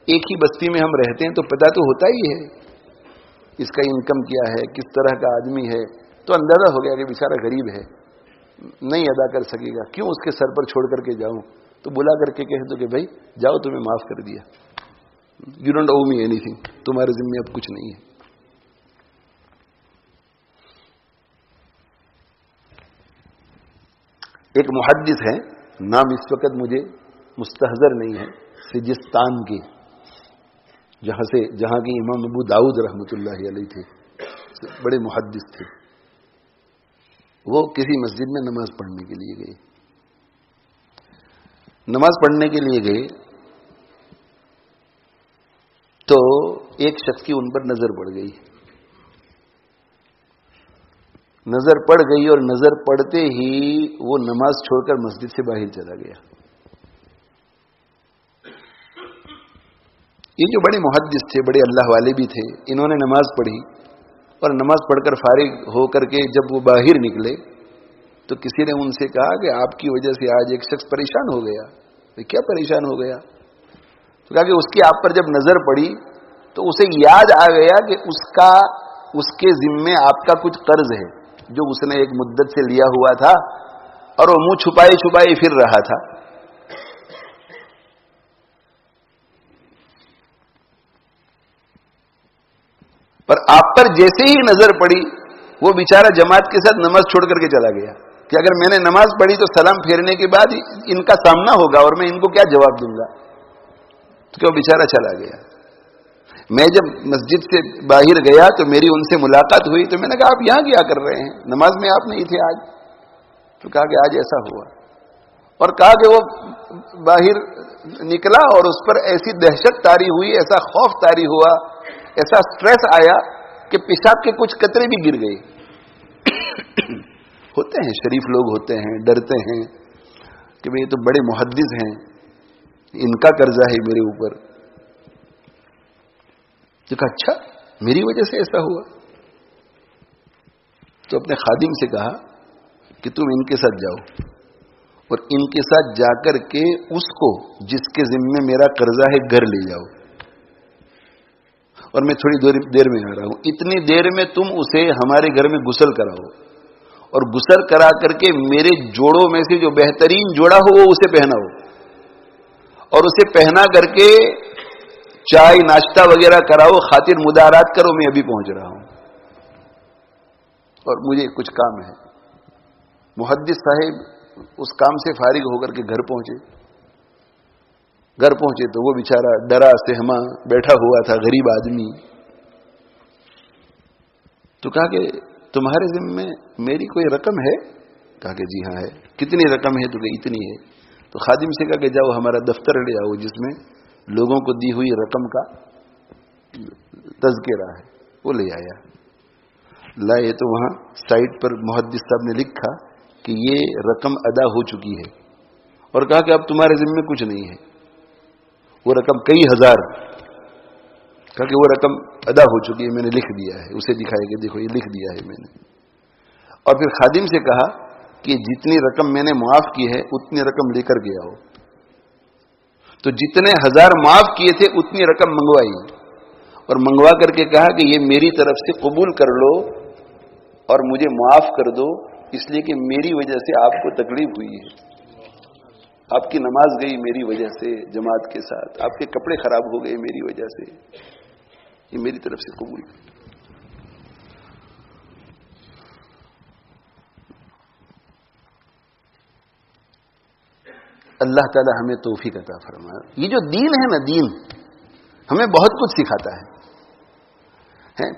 ایک ہی بستی میں ہم رہتے ہیں تو پتہ تو ہوتا ہی ہے اس کا انکم کیا ہے, کس طرح کا آدمی ہے, تو اندازہ ہو گیا کہ بیچارہ غریب ہے, نہیں ادا کر سکے گا, کیوں اس کے سر پر چھوڑ کر کے جاؤں. تو بلا کر کے کہہ دو کہ بھائی جاؤ, تمہیں معاف کر دیا, you don't owe me any thing, تمہارے ذمہ اب کچھ نہیں ہے. ایک محدث ہے, نام اس وقت مجھے مستحضر نہیں ہے, سجستان کے, جہاں کے امام ابو داؤد رحمۃ اللہ علیہ تھے, بڑے محدث تھے. وہ کسی مسجد میں نماز پڑھنے کے لیے گئے. نماز پڑھنے کے لیے گئے تو ایک شخص کی ان پر نظر پڑ گئی. نظر پڑ گئی اور نظر پڑتے ہی وہ نماز چھوڑ کر مسجد سے باہر چلا گیا. یہ جو بڑے محدث تھے، بڑے اللہ والے بھی تھے، انہوں نے نماز پڑھی اور نماز پڑھ کر فارغ ہو کر کے جب وہ باہر نکلے تو کسی نے ان سے کہا کہ آپ کی وجہ سے آج ایک شخص پریشان ہو گیا. کیا پریشان ہو گیا؟ تو کہا کہ اس کی آپ پر جب نظر پڑی تو اسے یاد آ گیا کہ اس کے ذمے آپ کا کچھ قرض ہے جو اس نے ایک مدت سے لیا ہوا تھا اور وہ منہ چھپائے چھپائے پھر رہا تھا. پر آپ پر جیسے ہی نظر پڑی وہ بیچارہ جماعت کے ساتھ نماز چھوڑ کر کے چلا گیا کہ اگر میں نے نماز پڑھی تو سلام پھیرنے کے بعد ان کا سامنا ہوگا اور میں ان کو کیا جواب دوں گا. تو کیا وہ بیچارہ چلا گیا. میں جب مسجد سے باہر گیا تو میری ان سے ملاقات ہوئی تو میں نے کہا آپ یہاں کیا کر رہے ہیں؟ نماز میں آپ نہیں تھے آج. تو کہا کہ آج ایسا ہوا. اور کہا کہ وہ باہر نکلا اور اس پر ایسی دہشت طاری ہوئی، ایسا خوف طاری ہوا، ایسا سٹریس آیا کہ پیشاب کے کچھ قطرے بھی گر گئے. ہوتے ہیں، شریف لوگ ہوتے ہیں، ڈرتے ہیں کہ بھئی یہ تو بڑے محدث ہیں، ان کا قرضہ ہے میرے اوپر. تو کہا اچھا میری وجہ سے ایسا ہوا. تو اپنے خادم سے کہا کہ تم ان کے ساتھ جاؤ اور ان کے ساتھ جا کر کے اس کو جس کے ذمے میرا قرضہ ہے گھر لے جاؤ، اور میں تھوڑی دیر میں آ رہا ہوں. اتنی دیر میں تم اسے ہمارے گھر میں غسل کراؤ اور غسل کرا کر کے میرے جوڑوں میں سے جو بہترین جوڑا ہو وہ اسے پہناؤ اور اسے پہنا کر کے چائے ناشتہ وغیرہ کراؤ، خاطر مدارات کرو، میں ابھی پہنچ رہا ہوں اور مجھے کچھ کام ہے. محدث صاحب اس کام سے فارغ ہو کر کے گھر پہنچے تو وہ بیچارہ ڈرا سہما بیٹھا ہوا تھا، غریب آدمی. تو کہا کہ تمہارے ذمے میری کوئی رقم ہے؟ کہا کہ جی ہاں ہے. کتنی رقم ہے؟ تو کہ اتنی ہے. تو خادم سے کہا کہ جاؤ ہمارا دفتر لے آؤ جس میں لوگوں کو دی ہوئی رقم کا تذکرہ ہے. وہ لے آیا. لائے تو وہاں سائٹ پر محدث صاحب نے لکھا کہ یہ رقم ادا ہو چکی ہے اور کہا کہ اب تمہارے ذمے کچھ نہیں ہے. وہ رقم کئی ہزار، کہا کہ وہ رقم ادا ہو چکی ہے، میں نے لکھ دیا ہے. اسے دکھایا کہ دیکھو یہ لکھ دیا ہے میں نے. اور پھر خادم سے کہا کہ جتنی رقم میں نے معاف کی ہے اتنی رقم لے کر کے آؤ. تو جتنے ہزار معاف کیے تھے اتنی رقم منگوائی اور منگوا کر کے کہا کہ یہ میری طرف سے قبول کر لو اور مجھے معاف کر دو، اس لیے کہ میری وجہ سے آپ کو تکلیف ہوئی ہے. آپ کی نماز گئی میری وجہ سے جماعت کے ساتھ، آپ کے کپڑے خراب ہو گئے میری وجہ سے، یہ میری طرف سے قبول. اللہ تعالی ہمیں توفیق عطا فرمائے. یہ جو دین ہے نا، دین ہمیں بہت کچھ سکھاتا ہے.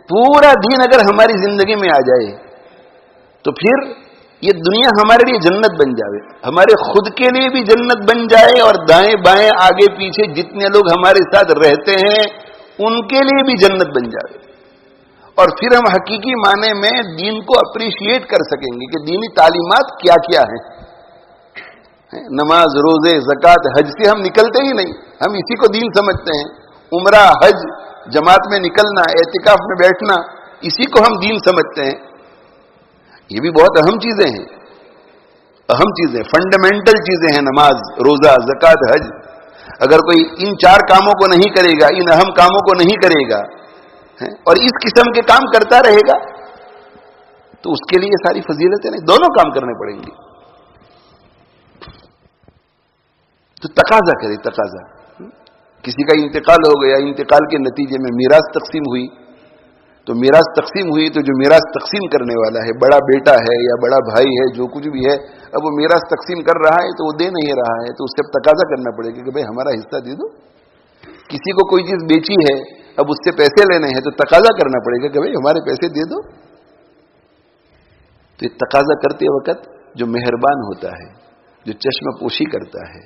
پورا دین اگر ہماری زندگی میں آ جائے تو پھر یہ دنیا ہمارے لیے جنت بن جائے، ہمارے خود کے لیے بھی جنت بن جائے اور دائیں بائیں آگے پیچھے جتنے لوگ ہمارے ساتھ رہتے ہیں ان کے لیے بھی جنت بن جائے. اور پھر ہم حقیقی معنی میں دین کو اپریشیٹ کر سکیں گے کہ دینی تعلیمات کیا کیا ہیں. نماز، روزے، زکوٰۃ، حج سے ہم نکلتے ہی نہیں، ہم اسی کو دین سمجھتے ہیں. عمرہ، حج، جماعت میں نکلنا، اعتکاف میں بیٹھنا، اسی کو ہم دین سمجھتے ہیں. یہ بھی بہت اہم چیزیں ہیں، اہم چیزیں، فنڈامنٹل چیزیں ہیں. نماز، روزہ، زکوٰۃ، حج. اگر کوئی ان چار کاموں کو نہیں کرے گا، ان اہم کاموں کو نہیں کرے گا اور اس قسم کے کام کرتا رہے گا تو اس کے لیے ساری فضیلتیں نہیں، دونوں کام کرنے پڑیں گے. تو تقاضا کرے، تقاضا. کسی کا انتقال ہو گیا، انتقال کے نتیجے میں میراث تقسیم ہوئی، تو میراث تقسیم ہوئی تو جو میراث تقسیم کرنے والا ہے، بڑا بیٹا ہے یا بڑا بھائی ہے، جو کچھ بھی ہے، اب وہ میراث تقسیم کر رہا ہے تو وہ دے نہیں رہا ہے، تو اس سے اب تقاضا کرنا پڑے گا کہ بھائی ہمارا حصہ دے دو. کسی کو کوئی چیز بیچی ہے، اب اس سے پیسے لینے ہیں تو تقاضا کرنا پڑے گا کہ بھائی ہمارے پیسے دے دو. تو یہ تقاضا کرتے وقت جو مہربان ہوتا ہے، جو چشم پوشی کرتا ہے،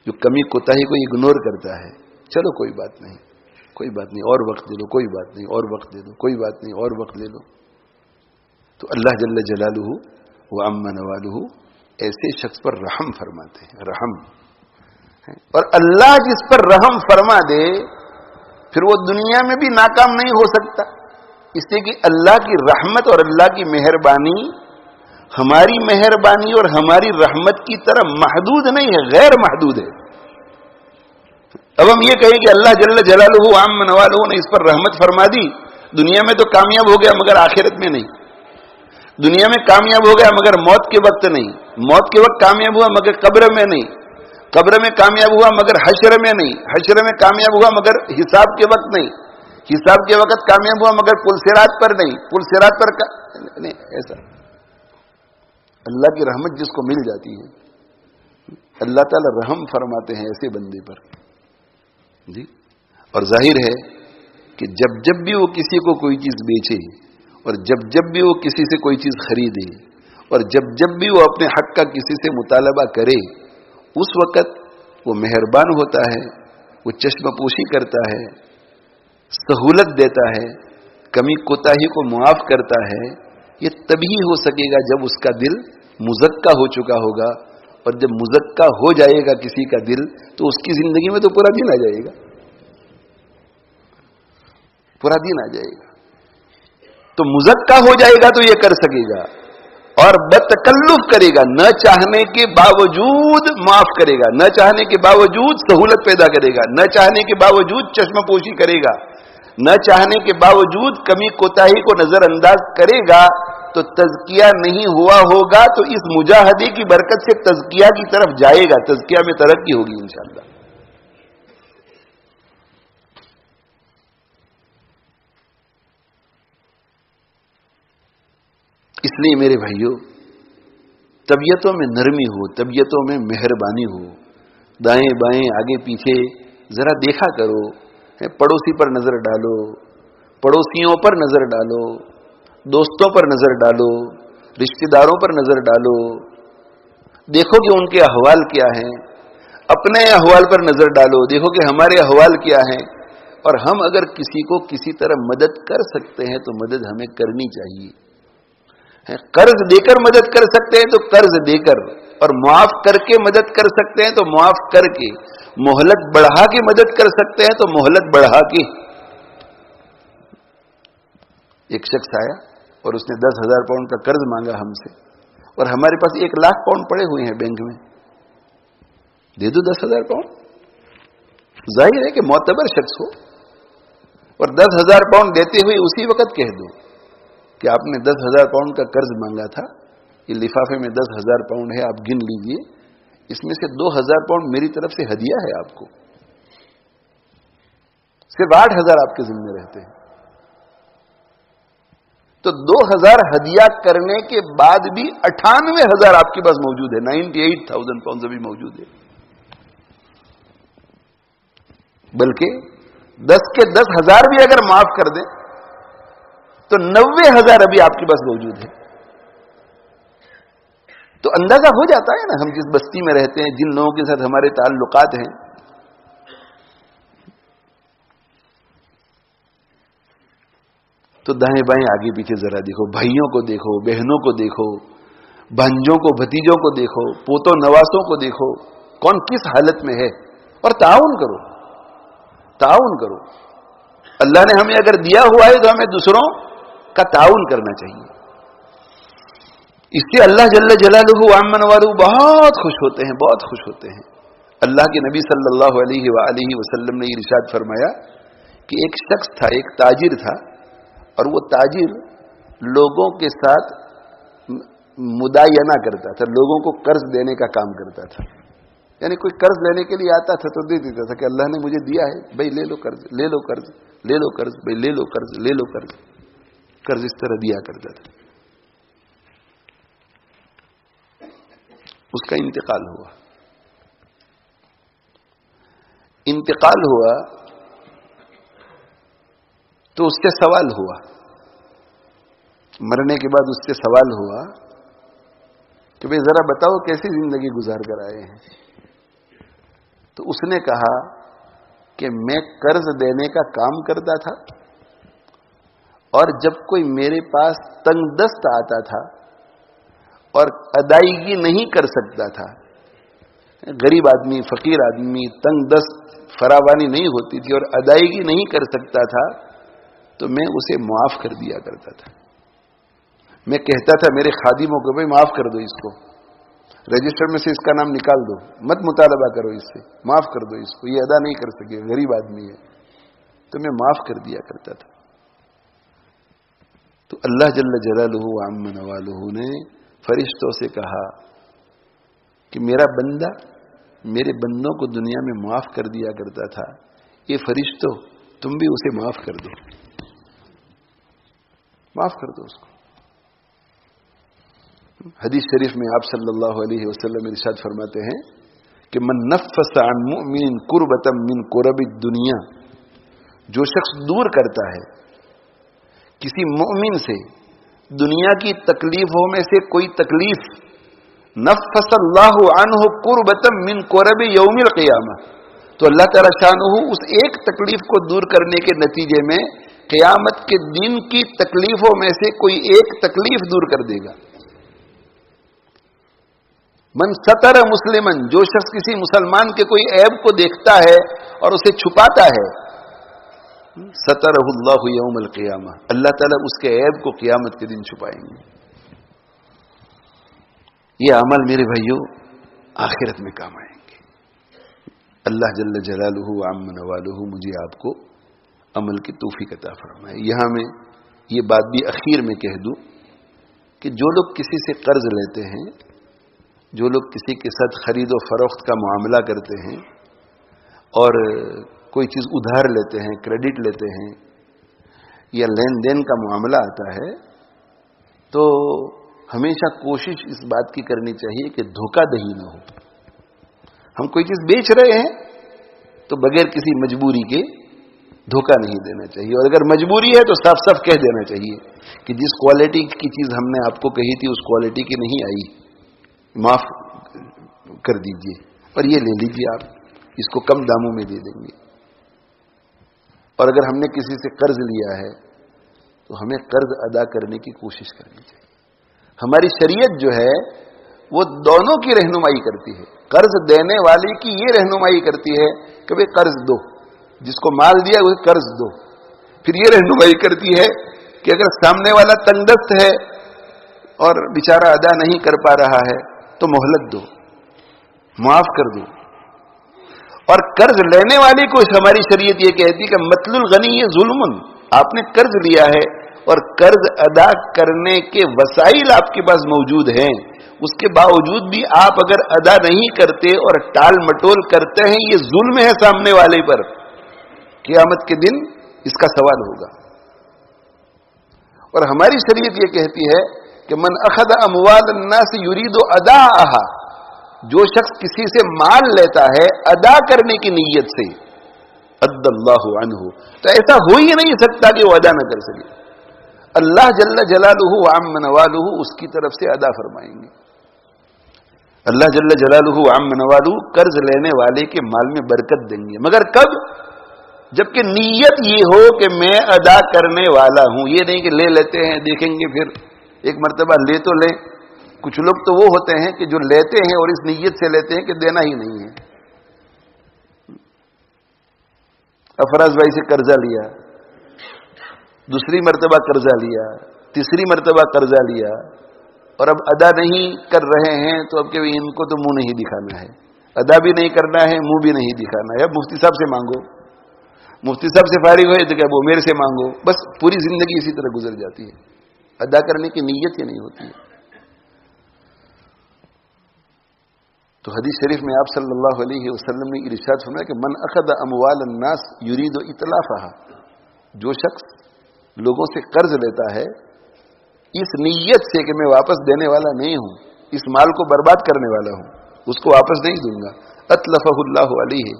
جو کمی کوتاہی کو اگنور کرتا ہے، چلو کوئی بات نہیں، کوئی بات نہیں، اور وقت دے دو، کوئی بات نہیں، اور وقت دے دو، کوئی بات نہیں، اور وقت دے دو. تو اللہ جل جلالہ و عم نوالہ ایسے شخص پر رحم فرماتے ہیں. رحم. اور اللہ جس پر رحم فرما دے پھر وہ دنیا میں بھی ناکام نہیں ہو سکتا، اس لیے کہ اللہ کی رحمت اور اللہ کی مہربانی ہماری مہربانی اور ہماری رحمت کی طرح محدود نہیں ہے، غیر محدود ہے۔ اب ہم یہ کہیں کہ اللہ جل جلالہ عام نوالہ نے اس پر رحمت فرما دی، دنیا میں تو کامیاب ہو گیا مگر آخرت میں نہیں، دنیا میں کامیاب ہو گیا مگر موت کے وقت نہیں، موت کے وقت کامیاب ہوا مگر قبر میں نہیں، قبر میں کامیاب ہوا مگر حشر میں نہیں، حشر میں کامیاب ہوا مگر حساب کے وقت نہیں، حساب کے وقت کامیاب ہوا مگر پل صراط پر نہیں، پل صراط پر نہیں۔ ایسا اللہ کی رحمت جس کو مل جاتی ہے، اللہ تعالی رحم فرماتے ہیں ایسے بندے پر جی۔ اور ظاہر ہے کہ جب جب بھی وہ کسی کو کوئی چیز بیچے اور جب جب بھی وہ کسی سے کوئی چیز خریدے اور جب جب بھی وہ اپنے حق کا کسی سے مطالبہ کرے، اس وقت وہ مہربان ہوتا ہے، وہ چشم پوشی کرتا ہے، سہولت دیتا ہے، کمی کوتاہی کو معاف کرتا ہے۔ یہ تبھی ہو سکے گا جب اس کا دل مزکا ہو چکا ہوگا، اور جب مزکا ہو جائے گا کسی کا دل تو اس کی زندگی میں تو پورا دن آ جائے گا، پورا دن آ جائے گا۔ تو مزکا ہو جائے گا تو یہ کر سکے گا، اور بتکلف کرے گا، نہ چاہنے کے باوجود معاف کرے گا، نہ چاہنے کے باوجود سہولت پیدا کرے گا، نہ چاہنے کے باوجود چشم پوشی کرے گا، نہ چاہنے کے باوجود کمی کوتاہی کو نظر انداز کرے گا۔ تو تزکیہ نہیں ہوا ہوگا تو اس مجاہدے کی برکت سے تزکیہ کی طرف جائے گا، تزکیہ میں ترقی ہوگی انشاءاللہ۔ اس لیے میرے بھائیوں، طبیعتوں میں نرمی ہو، طبیعتوں میں مہربانی ہو، دائیں بائیں آگے پیچھے ذرا دیکھا کرو، پڑوسی پر نظر ڈالو، پڑوسیوں پر نظر ڈالو، دوستوں پر نظر ڈالو، رشتہ داروں پر نظر ڈالو، دیکھو کہ ان کے احوال کیا ہیں، اپنے احوال پر نظر ڈالو، دیکھو کہ ہمارے احوال کیا ہیں، اور ہم اگر کسی کو کسی طرح مدد کر سکتے ہیں تو مدد ہمیں کرنی چاہیے۔ قرض دے کر مدد کر سکتے ہیں تو قرض دے کر، اور معاف کر کے مدد کر سکتے ہیں تو معاف کر کے، مہلت بڑھا کے مدد کر سکتے ہیں تو مہلت بڑھا کے۔ ایک شخص آیا اور اس نے 10,000 پاؤنڈ کا قرض مانگا ہم سے، اور ہمارے پاس 1,00,000 پاؤنڈ پڑے ہوئے ہیں بینک میں، دے دو 10,000 پاؤنڈ۔ ظاہر ہے کہ معتبر شخص ہو، اور 10,000 پاؤنڈ دیتے ہوئے اسی وقت کہہ دو کہ آپ نے 10,000 پاؤنڈ کا قرض مانگا تھا، یہ لفافے میں 10,000 پاؤنڈ ہے، آپ گن لیجئے، اس میں سے 2,000 پاؤنڈ میری طرف سے ہدیہ ہے آپ کو، صرف 8,000 آپ کے ذمہ رہتے ہیں۔ تو 2,000 ہدیہ کرنے کے بعد بھی 98,000 آپ کے پاس موجود ہے، 98,000 پاؤنڈ ابھی موجود ہے، بلکہ 10 کے 10,000 بھی اگر معاف کر دیں تو 90,000 ابھی آپ کے پاس موجود ہے۔ تو اندازہ ہو جاتا ہے نا ہم جس بستی میں رہتے ہیں، جن لوگوں کے ساتھ ہمارے تعلقات ہیں، تو دائیں بائیں آگے پیچھے ذرا دیکھو، بھائیوں کو دیکھو، بہنوں کو دیکھو، بھانجوں کو، بھتیجوں کو دیکھو، پوتوں نواسوں کو دیکھو، کون کس حالت میں ہے، اور تعاون کرو، تعاون کرو۔ اللہ نے ہمیں اگر دیا ہوا ہے تو ہمیں دوسروں کا تعاون کرنا چاہیے۔ اس سے اللہ جل جلالہ عم نوالہ بہت خوش ہوتے ہیں، بہت خوش ہوتے ہیں۔ اللہ کے نبی صلی اللہ علیہ وآلہ وسلم نے ارشاد فرمایا کہ ایک شخص تھا، ایک تاجر تھا، اور وہ تاجر لوگوں کے ساتھ مداینہ کرتا تھا، لوگوں کو قرض دینے کا کام کرتا تھا، یعنی کوئی قرض لینے کے لیے آتا تھا تو دے دیتا تھا کہ اللہ نے مجھے دیا ہے بھائی لے لو قرض، لے لو قرض، لے لو قرض، بھائی لے لو قرض، لے لو قرض، قرض اس طرح دیا کرتا تھا۔ اس کا انتقال ہوا، انتقال ہوا تو اس سے سوال ہوا، مرنے کے بعد اس سے سوال ہوا کہ بھئی ذرا بتاؤ کیسی زندگی گزار کر آئے ہیں؟ تو اس نے کہا کہ میں قرض دینے کا کام کرتا تھا، اور جب کوئی میرے پاس تنگ دست آتا تھا اور ادائیگی نہیں کر سکتا تھا، غریب آدمی، فقیر آدمی، تنگ دست فراوانی نہیں ہوتی تھی اور ادائیگی نہیں کر سکتا تھا تو میں اسے معاف کر دیا کرتا تھا. میں کہتا تھا میرے خادموں کو بھائی معاف کر دو، اس کو رجسٹر میں سے اس کا نام نکال دو، مت مطالبہ کرو اس سے، معاف کر دو اس کو، یہ ادا نہیں کر سکے، غریب آدمی ہے. تو میں معاف کر دیا کرتا تھا. تو اللہ جل جلالہ وعم نوالہ نے فرشتوں سے کہا کہ میرا بندہ میرے بندوں کو دنیا میں معاف کر دیا کرتا تھا، یہ فرشتوں تم بھی اسے معاف کر دو، معاف کر دو اس کو. حدیث شریف میں آپ صلی اللہ علیہ وسلم ارشاد فرماتے ہیں کہ من نفس عن مؤمن کربۃ من کرب الدنیا، جو شخص دور کرتا ہے کسی مؤمن سے دنیا کی تکلیفوں میں سے کوئی تکلیف، نفس اللہ عنہ کربۃ من کرب یوم القیامہ، تو اللہ تعالی شانہ اس ایک تکلیف کو دور کرنے کے نتیجے میں قیامت کے دن کی تکلیفوں میں سے کوئی ایک تکلیف دور کر دے گا. من ستر مسلمن، جو شخص کسی مسلمان کے کوئی عیب کو دیکھتا ہے اور اسے چھپاتا ہے، سترہ اللہ یوم القیامہ، اللہ تعالیٰ اس کے عیب کو قیامت کے دن چھپائیں گے. یہ عمل میرے بھائیوں آخرت میں کام آئیں گے. اللہ جل جلالہ وعم نوالہ مجھے آپ کو عمل کی توفیق عطا فرمائے. یہاں میں یہ بات بھی اخیر میں کہہ دوں کہ جو لوگ کسی سے قرض لیتے ہیں، جو لوگ کسی کے ساتھ خرید و فروخت کا معاملہ کرتے ہیں اور کوئی چیز ادھار لیتے ہیں، کریڈٹ لیتے ہیں یا لین دین کا معاملہ آتا ہے، تو ہمیشہ کوشش اس بات کی کرنی چاہیے کہ دھوکہ دہی نہ ہو. ہم کوئی چیز بیچ رہے ہیں تو بغیر کسی مجبوری کے دھوکہ نہیں دینا چاہیے، اور اگر مجبوری ہے تو صاف صاف کہہ دینا چاہیے کہ جس کوالٹی کی چیز ہم نے آپ کو کہی تھی اس کوالٹی کی نہیں آئی، معاف کر دیجئے اور یہ لے لیجئے، آپ اس کو کم داموں میں دے دیں گے. اور اگر ہم نے کسی سے قرض لیا ہے تو ہمیں قرض ادا کرنے کی کوشش کرنی چاہیے. ہماری شریعت جو ہے وہ دونوں کی رہنمائی کرتی ہے. قرض دینے والے کی یہ رہنمائی کرتی ہے کہ بھئی قرض دو، جس کو مال دیا اسے قرض دو. پھر یہ رہنمائی کرتی ہے کہ اگر سامنے والا تنگ دست ہے اور بیچارہ ادا نہیں کر پا رہا ہے تو مہلت دو، معاف کر دو. اور قرض لینے والے کو ہماری شریعت یہ کہتی کہ مطل الغنی یہ ظلم، آپ نے قرض لیا ہے اور قرض ادا کرنے کے وسائل آپ کے پاس موجود ہیں، اس کے باوجود بھی آپ اگر ادا نہیں کرتے اور ٹال مٹول کرتے ہیں، یہ ظلم ہے سامنے والے پر. قیامت کے دن اس کا سوال ہوگا. اور ہماری شریعت یہ کہتی ہے کہ من اخذ اموال الناس یرید اداءها، جو شخص کسی سے مال لیتا ہے ادا کرنے کی نیت سے، اد اللہ عنہ، تو ایسا ہو ہی نہیں سکتا کہ وہ ادا نہ کر سکے. اللہ جل جلالہ وعم نوالہ اس کی طرف سے ادا فرمائیں گے. اللہ جل جلالہ وعم نوالہ قرض لینے والے کے مال میں برکت دیں گے، مگر کب؟ جبکہ نیت یہ ہو کہ میں ادا کرنے والا ہوں. یہ نہیں کہ لے لیتے ہیں، دیکھیں گے پھر ایک مرتبہ لے تو لیں. کچھ لوگ تو وہ ہوتے ہیں کہ جو لیتے ہیں اور اس نیت سے لیتے ہیں کہ دینا ہی نہیں ہے. افراز بھائی سے قرضہ لیا، دوسری مرتبہ قرضہ لیا، تیسری مرتبہ قرضہ لیا، اور اب ادا نہیں کر رہے ہیں تو اب کہ ان کو تو منہ نہیں دکھانا ہے، ادا بھی نہیں کرنا ہے، منہ بھی نہیں دکھانا ہے. اب مفتی صاحب سے مانگو، مفتی صاحب سے فارغ ہوئے تو کہ وہ میرے سے مانگو. بس پوری زندگی اسی طرح گزر جاتی ہے، ادا کرنے کی نیت ہی نہیں ہوتی ہے. تو حدیث شریف میں آپ صلی اللہ علیہ وسلم نے ارشاد فرمایا کہ من اخذ اموال الناس یرید اتلافها، جو شخص لوگوں سے قرض لیتا ہے اس نیت سے کہ میں واپس دینے والا نہیں ہوں، اس مال کو برباد کرنے والا ہوں، اس کو واپس نہیں دوں گا، اتلفہ اللہ علیہ،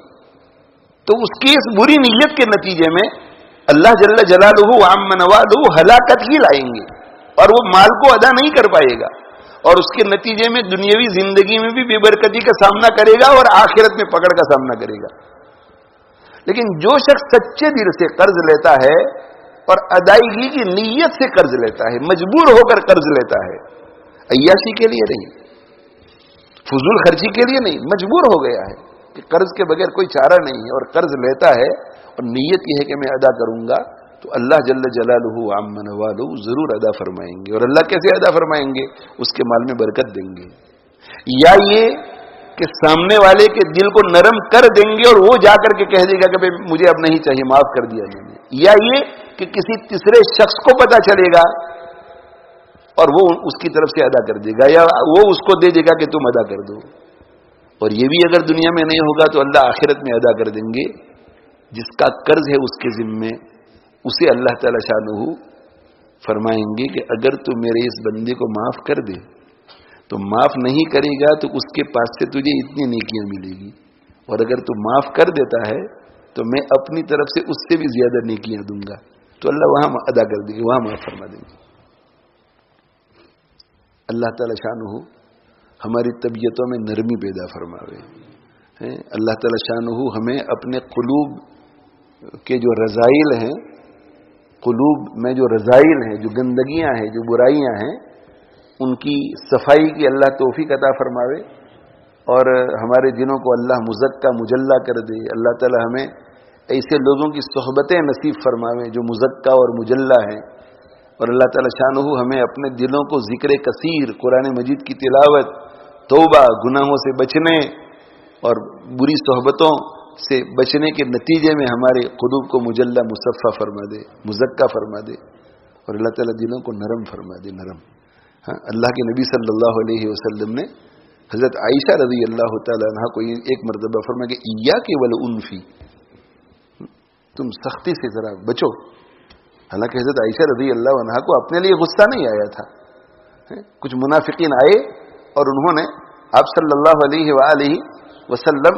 تو اس کی اس بری نیت کے نتیجے میں اللہ جل جلالہ وعم نوالہ ہلاکت ہی لائیں گے اور وہ مال کو ادا نہیں کر پائے گا، اور اس کے نتیجے میں دنیاوی زندگی میں بھی بے برکتی کا سامنا کرے گا اور آخرت میں پکڑ کا سامنا کرے گا. لیکن جو شخص سچے دل سے قرض لیتا ہے اور ادائیگی کی نیت سے قرض لیتا ہے، مجبور ہو کر قرض لیتا ہے، عیاشی کے لیے نہیں، فضول خرچی کے لیے نہیں، مجبور ہو گیا ہے کہ قرض کے بغیر کوئی چارہ نہیں ہے، اور قرض لیتا ہے اور نیت یہ ہے کہ میں ادا کروں گا، تو اللہ جل جلالہ عم نوالہ ضرور ادا فرمائیں گے. اور اللہ کیسے ادا فرمائیں گے؟ اس کے مال میں برکت دیں گے. یا یہ کہ سامنے والے کے دل کو نرم کر دیں گے اور وہ جا کر کے کہہ دے گا کہ مجھے اب نہیں چاہیے، معاف کر دیا میں نے. یا یہ کہ کسی تیسرے شخص کو پتا چلے گا اور وہ اس کی طرف سے ادا کر دے گا، یا وہ اس کو دے دے گا کہ تم ادا کر دو. اور یہ بھی اگر دنیا میں نہیں ہوگا تو اللہ آخرت میں ادا کر دیں گے. جس کا قرض ہے اس کے ذمے، اسے اللہ تعالی شانہ فرمائیں گے کہ اگر تو میرے اس بندے کو معاف کر دے تو معاف نہیں کرے گا تو اس کے پاس سے تجھے اتنی نیکیاں ملے گی، اور اگر تو معاف کر دیتا ہے تو میں اپنی طرف سے اس سے بھی زیادہ نیکیاں دوں گا. تو اللہ وہاں ادا کر دیں گے، وہاں معاف فرما دیں گے. اللہ تعالی شانہ ہماری طبیعتوں میں نرمی پیدا فرماوے. اللہ تعالی شانہ ہمیں اپنے قلوب کے جو رذائل ہیں، قلوب میں جو رذائل ہیں، جو گندگیاں ہیں، جو برائیاں ہیں، ان کی صفائی کی اللہ توفیق عطا فرماوے، اور ہمارے دلوں کو اللہ مزکا مجلہ کر دے. اللہ تعالی ہمیں ایسے لوگوں کی صحبتیں نصیب فرماوے جو مزکا اور مجلہ ہیں. اور اللہ تعالی شانہ ہمیں اپنے دلوں کو ذکر کثیر، قرآن مجید کی تلاوت، توبہ، گناہوں سے بچنے اور بری صحبتوں سے بچنے کے نتیجے میں ہمارے قلوب کو مجلہ مصفہ فرما دے، مزکا فرما دے. اور اللہ تعالی دلوں کو نرم فرما دے، نرم. اللہ کے نبی صلی اللہ علیہ وسلم نے حضرت عائشہ رضی اللہ تعالی عنہ کو ایک مرتبہ فرمایا کہ ایاک والعنفی، تم سختی سے ذرا بچو. حالانکہ حضرت عائشہ رضی اللہ عنہ کو اپنے لیے غصہ نہیں آیا تھا. کچھ منافقین آئے اور انہوں نے آپ صلی اللہ علیہ وآلہ وسلم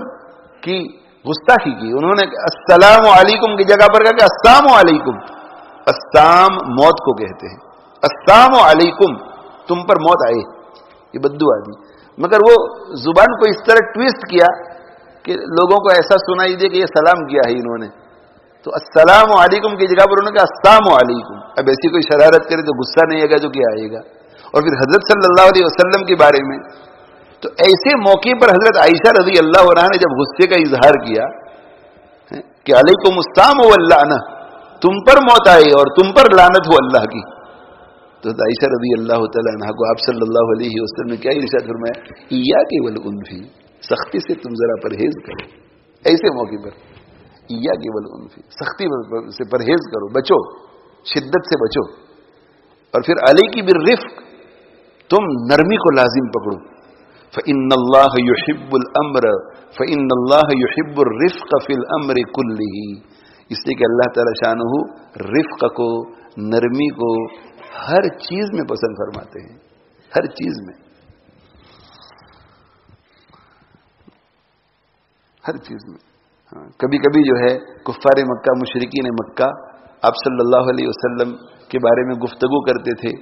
کی گستاخی کی. انہوں نے السلام علیکم کی جگہ پر کہا کہ السلام علیکم. السلام موت کو کہتے ہیں. السلام علیکم، تم پر موت آئے، یہ بددعا دی. مگر وہ زبان کو اس طرح ٹویسٹ کیا کہ لوگوں کو ایسا سنائی دے کہ یہ سلام کیا ہے انہوں نے. تو السلام علیکم کی جگہ پر انہوں نے کہا السلام علیکم. اب ایسی کوئی شرارت کرے تو غصہ نہیں آئے گا تو کیا آئے گا. اور پھر حضرت صلی اللہ علیہ وسلم کے بارے میں تو ایسے موقع پر حضرت عائشہ رضی اللہ عنہا نے جب غصے کا اظہار کیا کہ علیکم السلام واللعنہ، تم پر موت آئے اور تم پر لعنت ہو اللہ کی، تو عائشہ رضی اللہ تعالی عنہا کو آپ صلی اللہ علیہ وسلم نے کیا ارشاد فرمایا؟ ایاک والعنفی، سختی سے تم ذرا پرہیز کرو. ایسے موقع پر ایاک والعنفی، سختی سے پرہیز کرو، بچو، شدت سے بچو. اور پھر علیک بالرفق، تم نرمی کو لازم پکڑو. فإن اللہ یحب الامر فإن اللہ یحب الرفق فی الامر کلہ، اس لیے کہ اللہ تعالی شانہ رفق کو، نرمی کو ہر چیز میں پسند فرماتے ہیں، ہر چیز میں، ہر چیز میں. کبھی کبھی جو ہے کفار مکہ، مشرکین مکہ آپ صلی اللہ علیہ وسلم کے بارے میں گفتگو کرتے تھے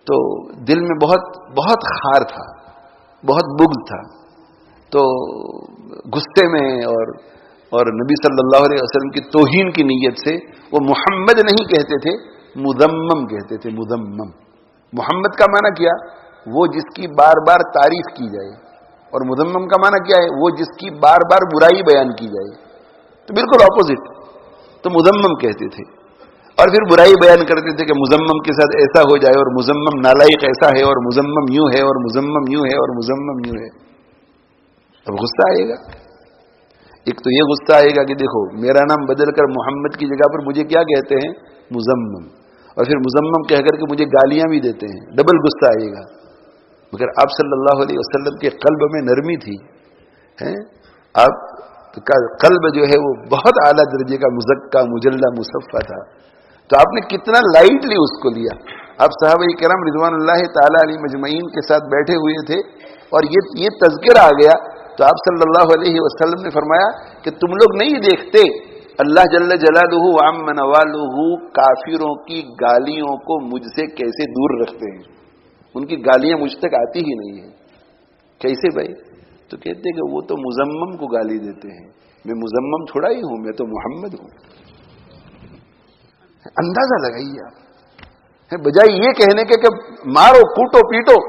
تو دل میں بہت بہت خار تھا، بہت بغض تھا. تو غصے میں اور نبی صلی اللہ علیہ وسلم کی توہین کی نیت سے وہ محمد نہیں کہتے تھے، مذمم کہتے تھے. مذمم، محمد کا معنی کیا؟ وہ جس کی بار بار تعریف کی جائے، اور مذمم کا معنی کیا ہے؟ وہ جس کی بار بار برائی بیان کی جائے. تو بالکل اپوزٹ. تو مذمم کہتے تھے، اور پھر برائی بیان کرتے تھے کہ مذمم کے ساتھ ایسا ہو جائے، اور مذمم نالائق ایسا ہے، اور مذمم یوں ہے، اور مذمم یوں ہے، اور مذمم یوں ہے. اب غصہ آئے گا. ایک تو یہ غصہ آئے گا کہ دیکھو میرا نام بدل کر محمد کی جگہ پر مجھے کیا کہتے ہیں؟ مذمم. اور پھر مذمم کہہ کر کے مجھے گالیاں بھی دیتے ہیں. ڈبل غصہ آئے گا. مگر آپ صلی اللہ علیہ وسلم کے قلب میں نرمی تھی. آپ کا قلب جو ہے وہ بہت اعلیٰ درجے کا مزکا، مجلہ، مصفہ تھا. تو آپ نے کتنا لائٹلی اس کو لیا. آپ صحابہ کرام رضوان اللہ تعالی علیہ مجمعین کے ساتھ بیٹھے ہوئے تھے اور یہ تذکرہ آ گیا تو آپ صلی اللہ علیہ وسلم نے فرمایا کہ تم لوگ نہیں دیکھتے اللہ جل جلالہ وعم نوالہ کافروں کی گالیوں کو مجھ سے کیسے دور رکھتے ہیں. ان کی گالیاں مجھ تک آتی ہی نہیں ہیں. کیسے بھائی؟ تو کہتے ہیں کہ وہ تو مذمم کو گالی دیتے ہیں، میں مذمم تھوڑا ہی ہوں، میں تو محمد ہوں. اندازہ لگائیے آپ، بجائے یہ کہنے کے کہ مارو، کوٹو، پیٹو،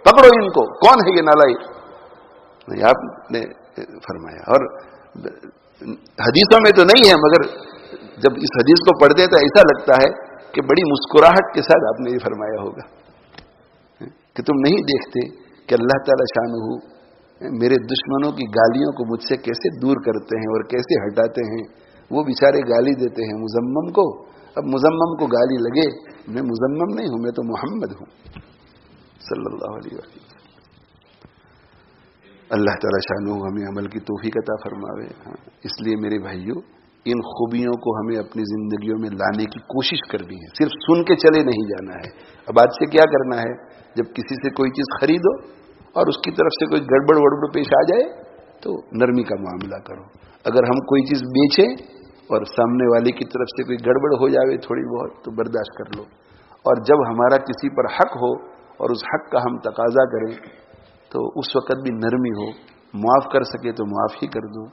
پکڑو ان کو، کون ہے یہ نالائق؟ نہیں آپ نے فرمایا. اور حدیثوں میں تو نہیں ہے، مگر جب اس حدیث کو پڑھتے تو ایسا لگتا ہے کہ بڑی مسکراہٹ کے ساتھ آپ نے یہ فرمایا ہوگا کہ تم نہیں دیکھتے کہ اللہ تعالی شانہ میرے دشمنوں کی گالیوں کو مجھ سے کیسے دور کرتے ہیں اور کیسے ہٹاتے ہیں. وہ بیچارے گالی دیتے ہیں مزمم کو. اب مزمم کو گالی لگے، میں مزمم نہیں ہوں، میں تو محمد ہوں صلی اللہ علیہ وسلم. اللہ تعالی شانہ ہمیں عمل کی توفیق عطا فرماوے. اس لیے میرے بھائیوں، ان خوبیوں کو ہمیں اپنی زندگیوں میں لانے کی کوشش کرنی ہے. صرف سن کے چلے نہیں جانا ہے. اب آج سے کیا کرنا ہے، جب کسی سے کوئی چیز خریدو اور اس کی طرف سے کوئی گڑبڑ وڑبڑ پیش آ جائے تو نرمی کا معاملہ کرو. اگر ہم کوئی چیز بیچیں اور سامنے والے کی طرف سے کوئی گڑبڑ ہو جاوے تھوڑی بہت تو برداشت کر لو. اور جب ہمارا کسی پر حق ہو اور اس حق کا ہم تقاضا کریں تو اس وقت بھی نرمی ہو، معاف کر سکے تو معاف ہی کر دو.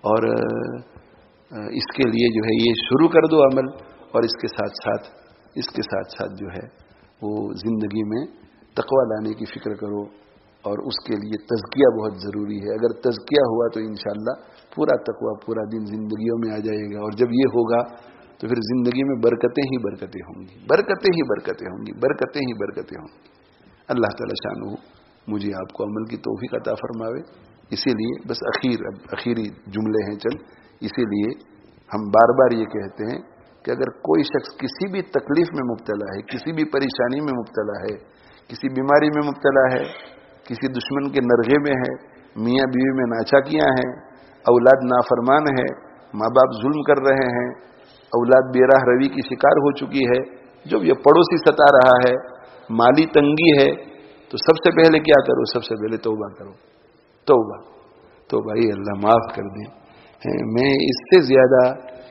اور اس کے لیے جو ہے یہ شروع کر دو عمل. اور اس کے ساتھ ساتھ جو ہے وہ زندگی میں تقوی لانے کی فکر کرو. اور اس کے لیے تزکیہ بہت ضروری ہے. اگر تزکیہ ہوا تو انشاءاللہ پورا تقوی پورا دن زندگیوں میں آ جائے گا. اور جب یہ ہوگا تو پھر زندگی میں برکتیں ہی برکتیں ہوں گی، برکتیں ہی برکتیں ہوں گی، برکتیں ہی برکتیں ہوں گی. اللہ تعالی شانہ مجھے آپ کو عمل کی توفیق عطا فرماوے. اسی لیے بس اخیری جملے ہیں چند. اسی لیے ہم بار بار یہ کہتے ہیں کہ اگر کوئی شخص کسی بھی تکلیف میں مبتلا ہے، کسی بھی پریشانی میں مبتلا ہے، کسی بیماری میں مبتلا ہے، کسی دشمن کے نرغے میں ہے، میاں بیوی میں ناچاکیاں ہیں، اولاد نافرمان ہے، ماں باپ ظلم کر رہے ہیں، اولاد بے راہ روی کی شکار ہو چکی ہے، جو یہ پڑوسی ستا رہا ہے، مالی تنگی ہے، تو سب سے پہلے کیا کرو؟ سب سے پہلے توبہ کرو. توبہ یہ اللہ معاف کر دیں، میں اس سے زیادہ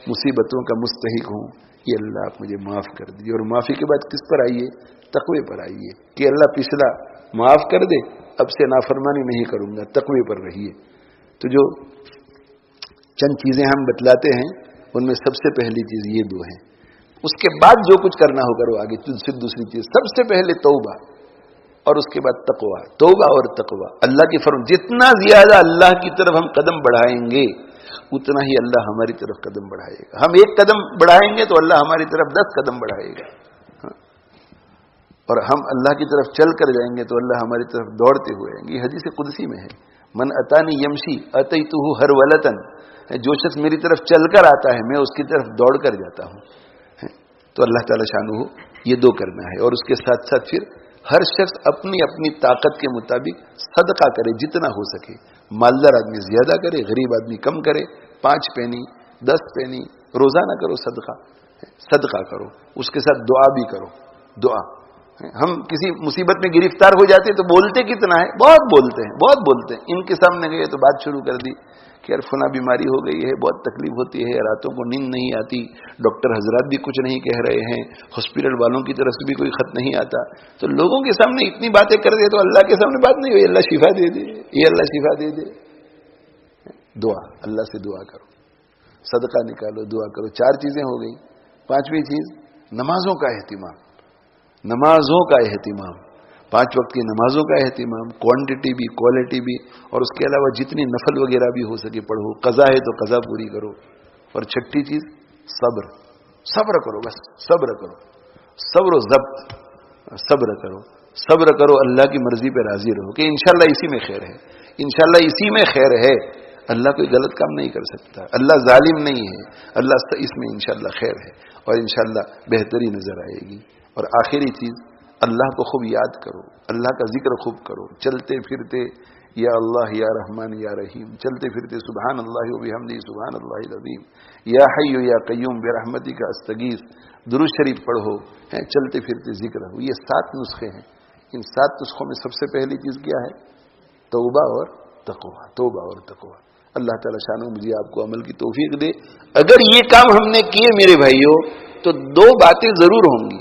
مصیبتوں کا مستحق ہوں، یہ اللہ آپ مجھے معاف کر دیجیے. اور معافی کے بعد کس پر آئیے؟ تقوی پر آئیے کہ اللہ پچھلا معاف کر دے، اب سے نافرمانی نہیں کروں گا، تقوی پر رہیے. تو جو چند چیزیں ہم بتلاتے ہیں ان میں سب سے پہلی چیز یہ دو ہیں. اس کے بعد جو کچھ کرنا ہو کرو آگے. دوسری چیز سب سے پہلے توبہ اور اس کے بعد تقوی. توبہ اور تقوی اللہ کی فرمان. جتنا زیادہ اللہ کی طرف ہم قدم بڑھائیں گے اتنا ہی اللہ ہماری طرف قدم بڑھائے گا. ہم ایک قدم بڑھائیں گے تو اللہ ہماری طرف 10 قدم بڑھائے گا. اور ہم اللہ کی طرف چل کر جائیں گے تو اللہ ہماری طرف دوڑتے ہوئے آئیں گے. یہ حدیث قدسی میں ہے، من اتانی یمشی اتیتہ ہرولتن. جو شخص میری طرف چل کر آتا ہے میں اس کی طرف دوڑ کر جاتا ہوں. تو اللہ تعالی شانہ یہ دو کرنا ہے. اور اس کے ساتھ ساتھ پھر ہر شخص اپنی اپنی طاقت کے مطابق صدقہ کرے جتنا ہو سکے. مالدار آدمی زیادہ کرے، غریب آدمی کم کرے. 5 پینی 10 پینی روزانہ کرو صدقہ کرو. اس کے ساتھ دعا بھی کرو. دعا ہم کسی مصیبت میں گرفتار ہو جاتے ہیں تو بولتے کتنا ہے؟ بہت بولتے ہیں. ان کے سامنے گئے تو بات شروع کر دی کہ یار فلاں بیماری ہو گئی ہے، بہت تکلیف ہوتی ہے، راتوں کو نیند نہیں آتی، ڈاکٹر حضرات بھی کچھ نہیں کہہ رہے ہیں، ہاسپٹل والوں کی طرف سے بھی کوئی خط نہیں آتا. تو لوگوں کے سامنے اتنی باتیں کر دے تو اللہ کے سامنے بات نہیں ہوئی. اللہ شفا دے دے، یہ اللہ شفا دے دے. دعا، اللہ سے دعا کرو، صدقہ نکالو، دعا کرو. 4 چیزیں ہو گئی. 5ویں چیز نمازوں کا اہتمام. 5 وقت کی نمازوں کا اہتمام، کوانٹٹی بھی کوالٹی بھی. اور اس کے علاوہ جتنی نفل وغیرہ بھی ہو سکے پڑھو. قضا ہے تو قضا پوری کرو. اور 6ٹھی چیز صبر کرو. بس صبر کرو، صبر و ضبط. صبر کرو، اللہ کی مرضی پہ راضی رہو کہ انشاءاللہ اسی میں خیر ہے، انشاءاللہ اسی میں خیر ہے. اللہ کوئی غلط کام نہیں کر سکتا، اللہ ظالم نہیں ہے. اللہ اس میں انشاءاللہ خیر ہے اور انشاءاللہ بہتری نظر آئے گی. اور آخری چیز اللہ کو خوب یاد کرو، اللہ کا ذکر خوب کرو. چلتے پھرتے یا اللہ یا رحمان یا رحیم، چلتے پھرتے سبحان اللہ و بحمدہ سبحان اللہ العظیم، یا حی یا قیوم برحمتک استغیث، درود شریف پڑھو. چلتے پھرتے ذکر ہو. یہ 7 نسخے ہیں. ان 7 نسخوں میں سب سے پہلی چیز کیا ہے؟ توبہ اور تقوی. اللہ تعالی شانہ مجھے آپ کو عمل کی توفیق دے. اگر یہ کام ہم نے کیے میرے بھائیوں تو 2 باتیں ضرور ہوں گی.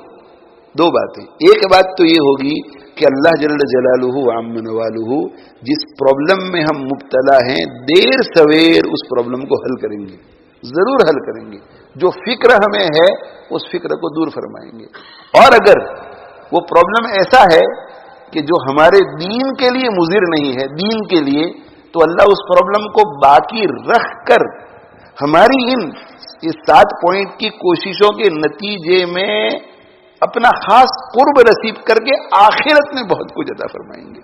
2 باتیں. ایک بات تو یہ ہوگی کہ اللہ جل جلالہ عم نوالہ جس پرابلم میں ہم مبتلا ہیں دیر سویر اس پرابلم کو حل کریں گے، ضرور حل کریں گے. جو فکر ہمیں ہے اس فکر کو دور فرمائیں گے. اور اگر وہ پرابلم ایسا ہے کہ جو ہمارے دین کے لیے مضر نہیں ہے، دین کے لیے، تو اللہ اس پرابلم کو باقی رکھ کر ہماری ان 7 پوائنٹ کی کوششوں کے نتیجے میں اپنا خاص قرب نصیب کر کے آخرت میں بہت کچھ عطا فرمائیں گے.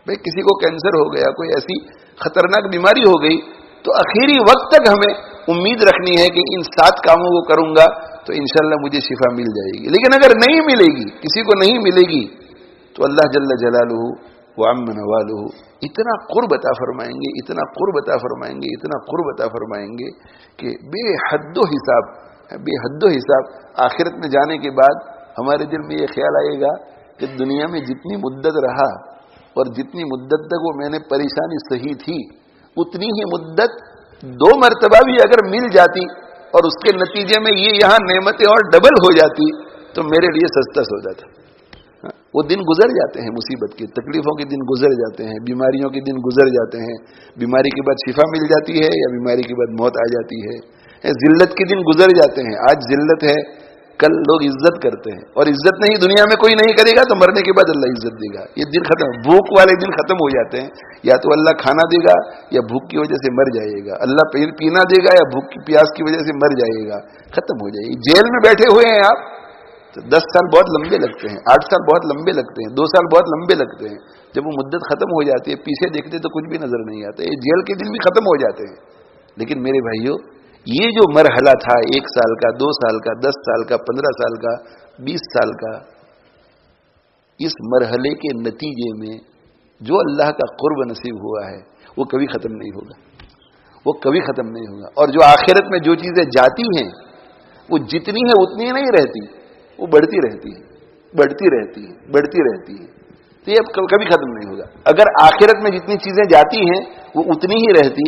بھئی کسی کو کینسر ہو گیا، کوئی ایسی خطرناک بیماری ہو گئی، تو آخری وقت تک ہمیں امید رکھنی ہے کہ ان 7 کاموں کو کروں گا تو انشاءاللہ مجھے شفا مل جائے گی. لیکن اگر نہیں ملے گی، کسی کو نہیں ملے گی، تو اللہ جل جلالہ وعم نوالہ اتنا قرب عطا فرمائیں گے، اتنا قرب عطا فرمائیں گے، اتنا قرب عطا فرمائیں گے کہ بے حد و حساب، بے حد و حساب. آخرت میں جانے کے بعد ہمارے دل میں یہ خیال آئے گا کہ دنیا میں جتنی مدت رہا اور جتنی مدت تک وہ میں نے پریشانی سہی تھی، اتنی ہی مدت 2 مرتبہ بھی اگر مل جاتی اور اس کے نتیجے میں یہ یہاں نعمتیں اور ڈبل ہو جاتی تو میرے لیے سستا سودا تھا. وہ دن گزر جاتے ہیں، مصیبت کے، تکلیفوں کے دن گزر جاتے ہیں، بیماریوں کے دن گزر جاتے ہیں. بیماری کے بعد شفا مل جاتی ہے یا بیماری کے بعد موت آ جاتی ہے. ذلت کے دن گزر جاتے ہیں. آج ذلت ہے، کل لوگ عزت کرتے ہیں، اور عزت نہیں دنیا میں کوئی نہیں کرے گا تو مرنے کے بعد اللہ عزت دے گا. یہ دن ختم، بھوک والے دن ختم ہو جاتے ہیں. یا تو اللہ کھانا دے گا یا بھوک کی وجہ سے مر جائے گا، اللہ پینا دے گا یا بھوک کی پیاس کی وجہ سے مر جائے گا، ختم ہو جائے گی. جیل میں بیٹھے ہوئے ہیں آپ تو 10 سال بہت لمبے لگتے ہیں، 8 سال بہت لمبے لگتے ہیں، 2 سال بہت لمبے لگتے ہیں. جب وہ مدت ختم ہو جاتی ہے، پیچھے دیکھتے تو کچھ بھی نظر نہیں آتا. یہ جیل کے دن بھی ختم ہو جاتے ہیں. لیکن میرے بھائیوں، یہ جو مرحلہ تھا 1 سال کا، 2 سال کا، 10 سال کا، 15 سال کا، 20 سال کا، اس مرحلے کے نتیجے میں جو اللہ کا قرب نصیب ہوا ہے وہ کبھی ختم نہیں ہوگا، وہ کبھی ختم نہیں ہوگا. اور جو آخرت میں جو چیزیں جاتی ہیں وہ جتنی ہے اتنی نہیں رہتی، وہ بڑھتی رہتی ہے، بڑھتی رہتی ہے، بڑھتی رہتی ہے. تو یہ اب کبھی ختم نہیں ہوگا. اگر آخرت میں جتنی چیزیں جاتی ہیں وہ اتنی ہی رہتی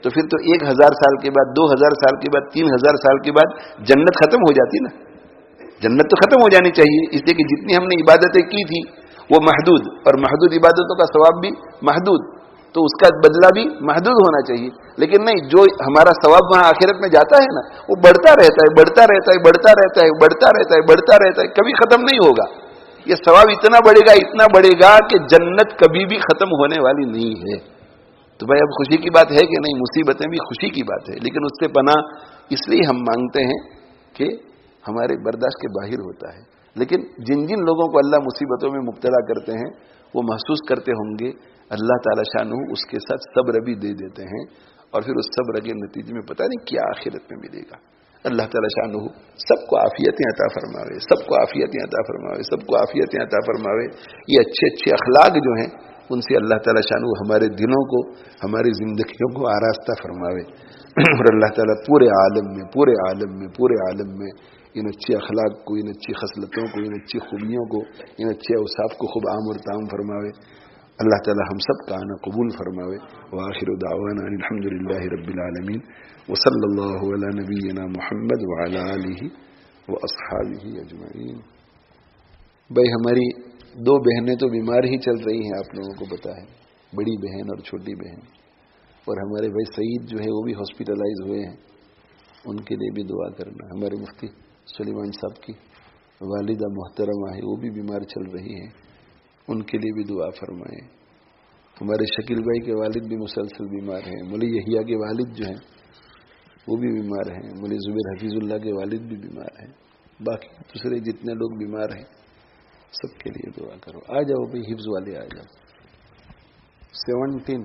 تو پھر تو 1000 سال کے بعد، 2000 سال کے بعد، 3000 سال کے بعد جنت ختم ہو جاتی نا. جنت تو ختم ہو جانی چاہیے، اس لیے کہ جتنی ہم نے عبادتیں کی تھی وہ محدود، اور محدود عبادتوں کا ثواب بھی محدود، تو اس کا بدلہ بھی محدود ہونا چاہیے. لیکن نہیں، جو ہمارا ثواب وہاں آخرت میں جاتا ہے نا، وہ بڑھتا رہتا ہے، بڑھتا رہتا ہے، بڑھتا رہتا ہے، بڑھتا رہتا ہے، بڑھتا رہتا ہے، کبھی ختم نہیں ہوگا. یہ ثواب اتنا بڑھے گا، اتنا بڑھے گا کہ جنت کبھی بھی ختم ہونے والی نہیں ہے. تو بھائی اب خوشی کی بات ہے کہ نہیں؟ مصیبتیں بھی خوشی کی بات ہے، لیکن اس سے پناہ اس لیے ہم مانگتے ہیں کہ ہمارے برداشت کے باہر ہوتا ہے. لیکن جن جن لوگوں کو اللہ مصیبتوں میں مبتلا کرتے ہیں وہ محسوس کرتے ہوں گے اللہ تعالی شانہ اس کے ساتھ صبر بھی دے دیتے ہیں، اور پھر اس صبر کے نتیجے میں پتہ نہیں کیا آخرت میں ملے گا. اللہ تعالی شانہ سب کو عافیتیں عطا فرماوے، سب کو عافیتیں عطا فرماوے، سب کو عافیتیں عطا فرماوے. یہ اچھے اچھے اخلاق جو ہیں ان سے اللہ تعالی شانہ ہمارے دلوں کو، ہماری زندگیوں کو آراستہ فرماوے. اور اللہ تعالیٰ پورے عالم میں، پورے عالم میں، پورے عالم میں ان اچھے اخلاق کو، ان اچھی خصلتوں کو، ان اچھی خوبیوں کو، ان اچھے اوصاف کو خوب عام اور تام فرماوے. اللہ تعالیٰ ہم سب کا آنا قبول فرماوے. وآخر دعوانا ان الحمد للہ رب العالمین وصلی اللہ علی نبینا محمد وعلی آلہ واصحابہ اجمعین. بھائی ہماری 2 بہنیں تو بیمار ہی چل رہی ہیں، آپ لوگوں کو پتا ہے، بڑی بہن اور چھوٹی بہن. اور ہمارے بھائی سعید جو ہے وہ بھی ہاسپٹلائز ہوئے ہیں، ان کے لیے بھی دعا کرنا. ہمارے مفتی سلیمان صاحب کی والدہ محترمہ ہے، وہ بھی بیمار چل رہی ہیں، ان کے لیے بھی دعا فرمائیں. ہمارے شکیل بھائی کے والد بھی مسلسل بیمار ہیں. مولی یحییٰ کے والد جو ہیں وہ بھی بیمار ہیں. مولی زبیر حفیظ اللہ کے والد بھی بیمار ہیں. باقی دوسرے جتنے لوگ بیمار ہیں سب کے لیے دعا کرو. آ جاؤ بھائی، حفظ والے آ جاؤ. 17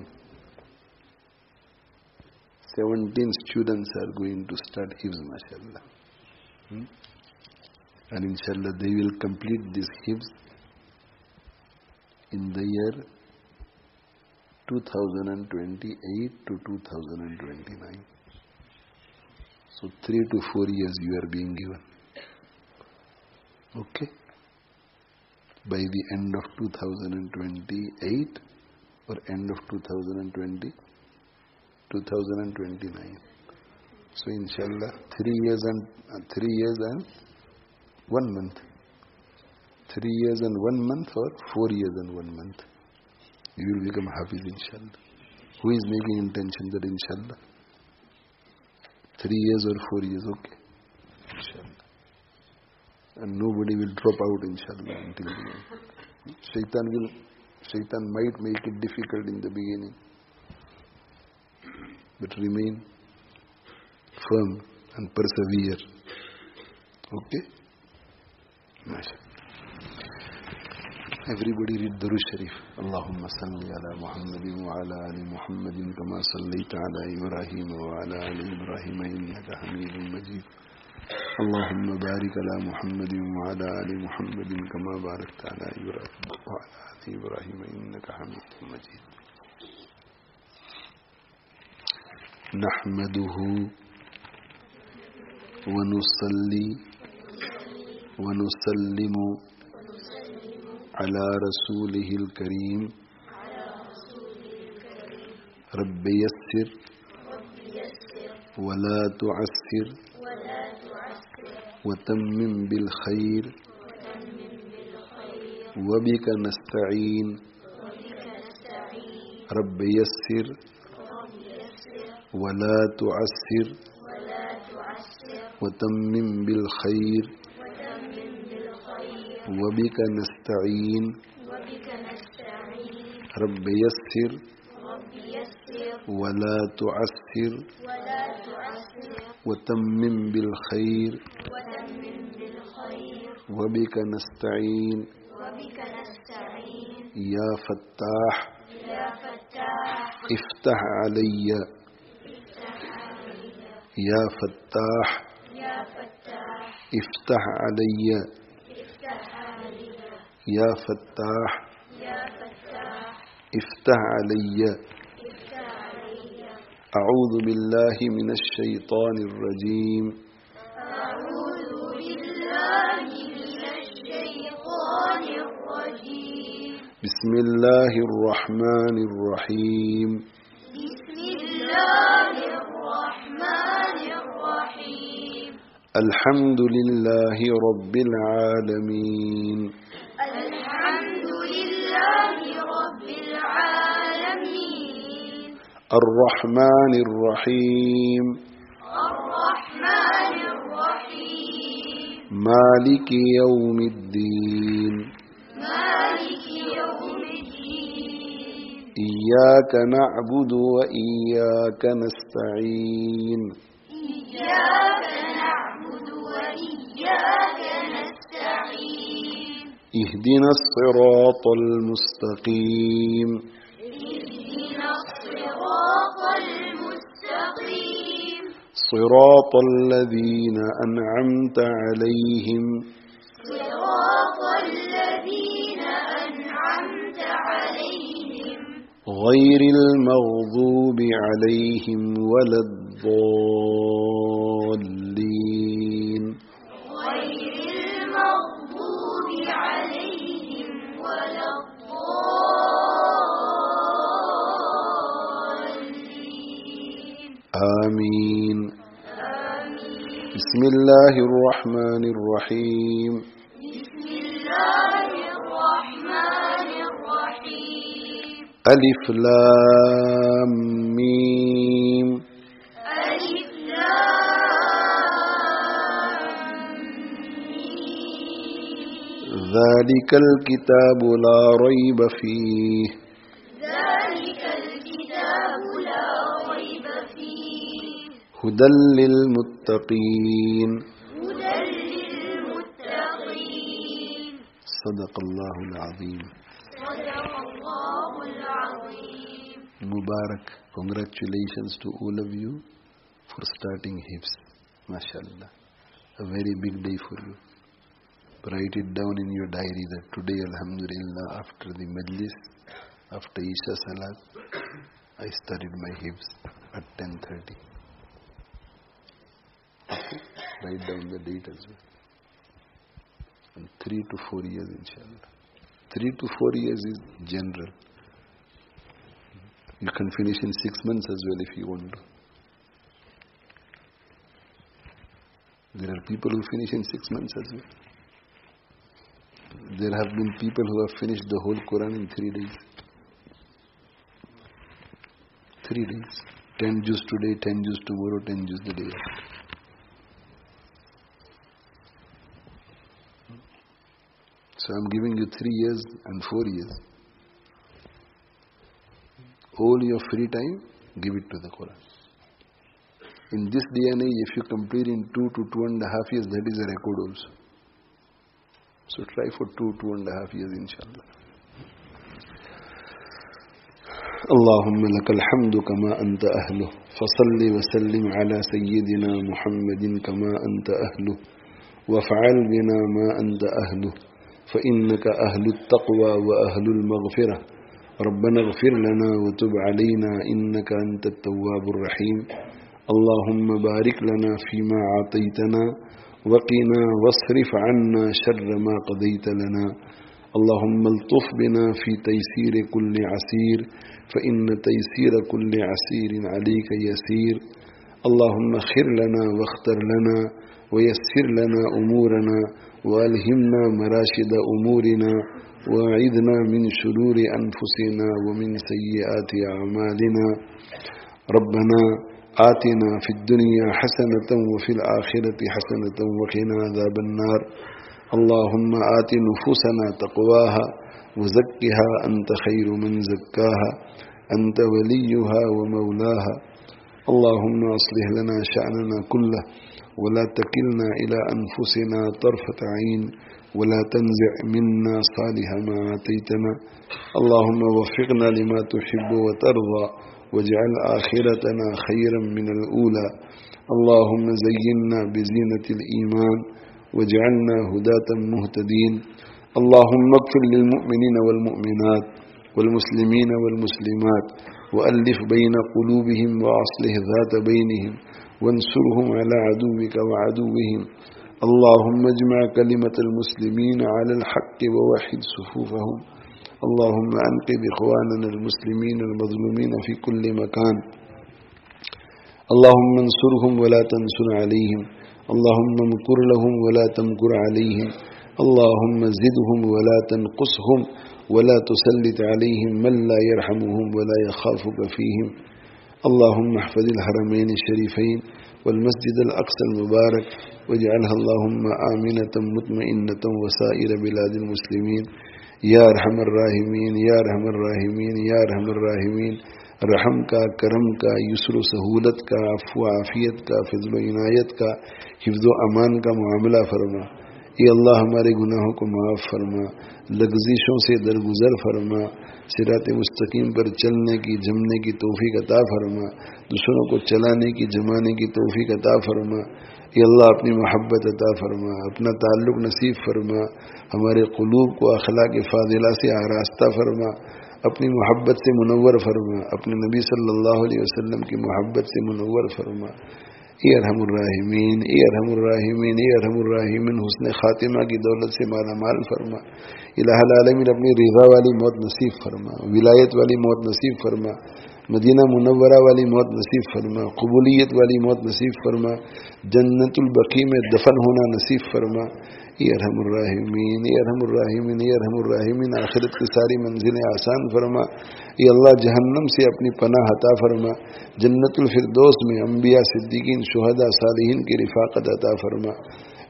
students are going to start Hifz, mashallah. And inshallah they will complete this Hifz in the year 2028 to 2029. So 3 to 4 years you are being given. Okay? By the end of 2028 or end of 2029. So inshallah 3 years and 1 month. 3 years and 1 month or 4 years and 1 month. You will become Hafiz inshallah. Who is making intention that inshallah? 3 years or 4 years, okay. Inshallah. And nobody will drop out inshallah until the end. Shaitan might make it difficult in the beginning, but remain firm and persevere. Okay? Mashallah. Everybody read Durood Sharif. Allahumma salli ala Muhammadin wa ala ali Muhammadin kama sallaita ala Ibrahim wa ala ali Ibrahim innaka Hamidum Majid. Allahumma barik ala Muhammadin wa ala ali Muhammadin kama barakta ala Ibrahim wa ala ali Ibrahim innaka Hamidum Majid. Nahmaduhu wa nusalli wa nusallimu على رسوله الكريم رب يسر ولا تعسر وتمم بالخير وبك نستعين رب يسر ولا تعسر وتمم بالخير وبك نستعين رب يسر ولا تعسر وتمم بالخير وبك نستعين يا فتاح افتح علي يا فتاح افتح علي يا فتاح افتح علي أعوذ بالله من الشيطان الرجيم بسم الله الرحمن الرحيم الحمد لله رب العالمين الرحمن الرحيم مالك يوم الدين إياك نعبد وإياك نستعين اهدنا الصراط المستقيم صراط الذين أنعمت عليهم غير المغضوب عليهم ولا الضالين آمين. بسم الله الرحمن الرحيم ألف لام ميم ذلك الكتاب لا ريب فيه هدى للمتقين صدق الله العظيم. Mubarak, congratulations to all of you for starting Hifz. MashaAllah. A very big day for you. Write it down in your diary that today, Alhamdulillah, after the Majlis, after Isha Salat, I started my Hifz at 10:30. Okay? Write down the date as well. And 3 to 4 years, inshallah. 3 to 4 years is general. You can finish in 6 months as well if you want to. There are people who finish in 6 months as well. There have been people who have finished the whole Quran in 3 days. 3 days. 10 juz today, 10 juz tomorrow, 10 juz the day after. So I'm giving you 3 years and 4 years. All your free time, give it to the Quran. In this day and age, if you complete in 2 to 2.5 years, that is a record also. So try for 2.5 years, inshallah. اللهم لك الحمد كما أنت أهله فصل وسلم على سيدنا محمد كما أنت أهله وافعل بنا ما أنت أهله فإنك أهل التقوى وأهل المغفرة ربنا اغفر لنا وتب علينا إنك أنت التواب الرحيم اللهم بارك لنا فيما عطيتنا وقنا واصرف عنا شر ما قضيت لنا اللهم الطف بنا في تيسير كل عسير فإن تيسير كل عسير عليك يسير اللهم خر لنا واختر لنا ويسر لنا أمورنا وألهمنا مراشد أمورنا وأعذنا من شرور أنفسنا ومن سيئات أعمالنا ربنا آتنا في الدنيا حسنة وفي الآخرة حسنة وقنا عذاب النار اللهم آت نفوسنا تقواها وزكها أنت خير من زكاها أنت وليها ومولاها اللهم أصلح لنا شأننا كله ولا تكلنا إلى أنفسنا طرفة عين ولا تنزع منا صالح ما آتيتنا اللهم وفقنا لما تحب وترضى واجعل آخرتنا خيرا من الأولى اللهم زينا بزينة الإيمان واجعلنا هداة مهتدين اللهم اغفر للمؤمنين والمؤمنات والمسلمين والمسلمات وألف بين قلوبهم وأصلح ذات بينهم وانصرهم على عدوك وعدوهم اللهم اجمع كلمة المسلمين على الحق ووحد صفوفهم اللهم أنقذ إخواننا المسلمين المظلومين في كل مكان اللهم انصرهم ولا تنصر عليهم اللهم امكر لهم ولا تمكر عليهم اللهم زدهم ولا تنقصهم ولا تسلط عليهم من لا يرحمهم ولا يخافك فيهم اللهم احفظ الحرمين الشريفين والمسجد الأقصى المبارك واجعلها اللهم آمنة مطمئنة وسائر بلاد المسلمين یا ارحم الراحمین یا ارحم الراحمین یا ارحم الراحمین رحم کا کرم کا یسر و سہولت کا عفو و عافیت کا فضل و عنایت کا حفظ و امان کا معاملہ فرما اے اللہ ہمارے گناہوں کو معاف فرما لغزشوں سے درگزر فرما صراط مستقیم پر چلنے کی جمنے کی توفیق عطا فرما دوسروں کو چلانے کی جمانے کی توفیق عطا فرما اے اللہ اپنی محبت عطا فرما اپنا تعلق نصیب فرما ہمارے قلوب کو اخلاق فاضلہ سے آراستہ فرما اپنی محبت سے منور فرما اپنے نبی صلی اللہ علیہ وسلم کی محبت سے منور فرما اے ارحم الراحمین اے ارحم الراحمین اے ارحم الراحمین حسن خاتمہ کی دولت سے مالا مال فرما الہ العالمین اپنی رضا والی موت نصیب فرما ولایت والی موت نصیب فرما مدینہ منورہ والی موت نصیب فرما قبولیت والی موت نصیب فرما جنت البقیع میں دفن ہونا نصیب فرما اے ارحم الراحمین اے ارحم الراحمین اے ارحم الراحمین آخرت کی ساری منزلیں آسان فرما اے اللہ جہنم سے اپنی پناہ عطا فرما جنت الفردوس میں انبیاء صدیقین شہداء صالحین کی رفاقت عطا فرما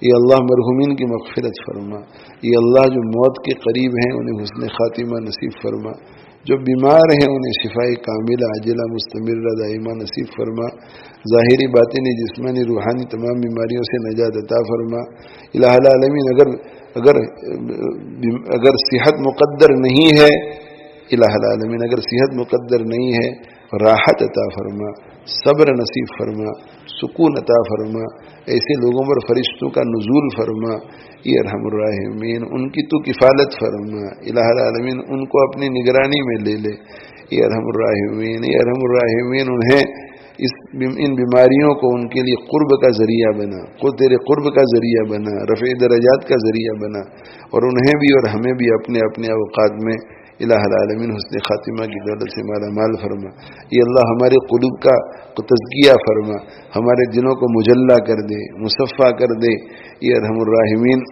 اے اللہ مرحومین کی مغفرت فرما اے اللہ جو موت کے قریب ہیں انہیں حسن خاتمہ نصیب فرما جو بیمار ہیں انہیں شفائی کاملہ عاجلہ مستمرہ دائمہ نصیب فرما ظاہری باطنی جسمانی روحانی تمام بیماریوں سے نجات عطا فرما الہ العالمین اگر صحت مقدر نہیں ہے الہ العالمین اگر صحت مقدر نہیں ہے راحت عطا فرما صبر نصیب فرما سکون عطا فرما ایسے لوگوں پر فرشتوں کا نزول فرما اے ارحم الراحمین ان کی تو کفالت فرما الہ العالمین ان کو اپنی نگرانی میں لے لے اے ارحم الراحمین اے ارحم الراحمین انہیں ان بیماریوں کو ان کے لیے قرب کا ذریعہ بنا تیرے قرب کا ذریعہ بنا رفع درجات کا ذریعہ بنا اور انہیں بھی اور ہمیں بھی اپنے اپنے اوقات میں الہ العالمین حسن خاتمہ کی دولت سے مالا مال فرما یہ اللہ ہمارے قلوب کا تزکیہ فرما ہمارے دلوں کو مجلہ کر دے مصفہ کر دے یہ ارحم الراحمین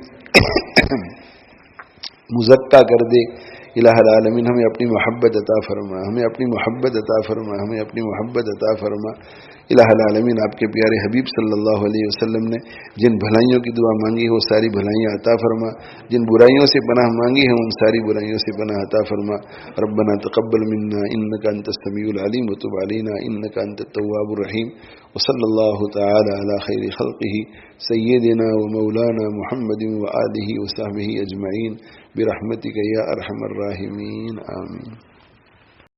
مزکہ کر دے الہ العالمین ہمیں اپنی محبت عطا فرما، ہمیں اپنی محبت عطا فرما، ہمیں اپنی محبت عطا فرما۔ الہ العالمین آپ کے پیارے حبیب صلی اللہ علیہ وسلم نے جن بھلائیوں کی دعا مانگی ہے وہ ساری بھلائیاں عطا فرما، جن برائیوں سے پناہ مانگی ہے ان ساری برائیوں سے پناہ عطا فرما۔ ربنا تقبل منا انک انت السمیع العلیم وتب علینا انک انت التواب الرحیم، وصلی اللہ تعالی علی خیر خلقہ سیدنا ومولانا محمد وآلہ وصحبہ اجمعین برحمتک یا ارحم الراحمین، آمین۔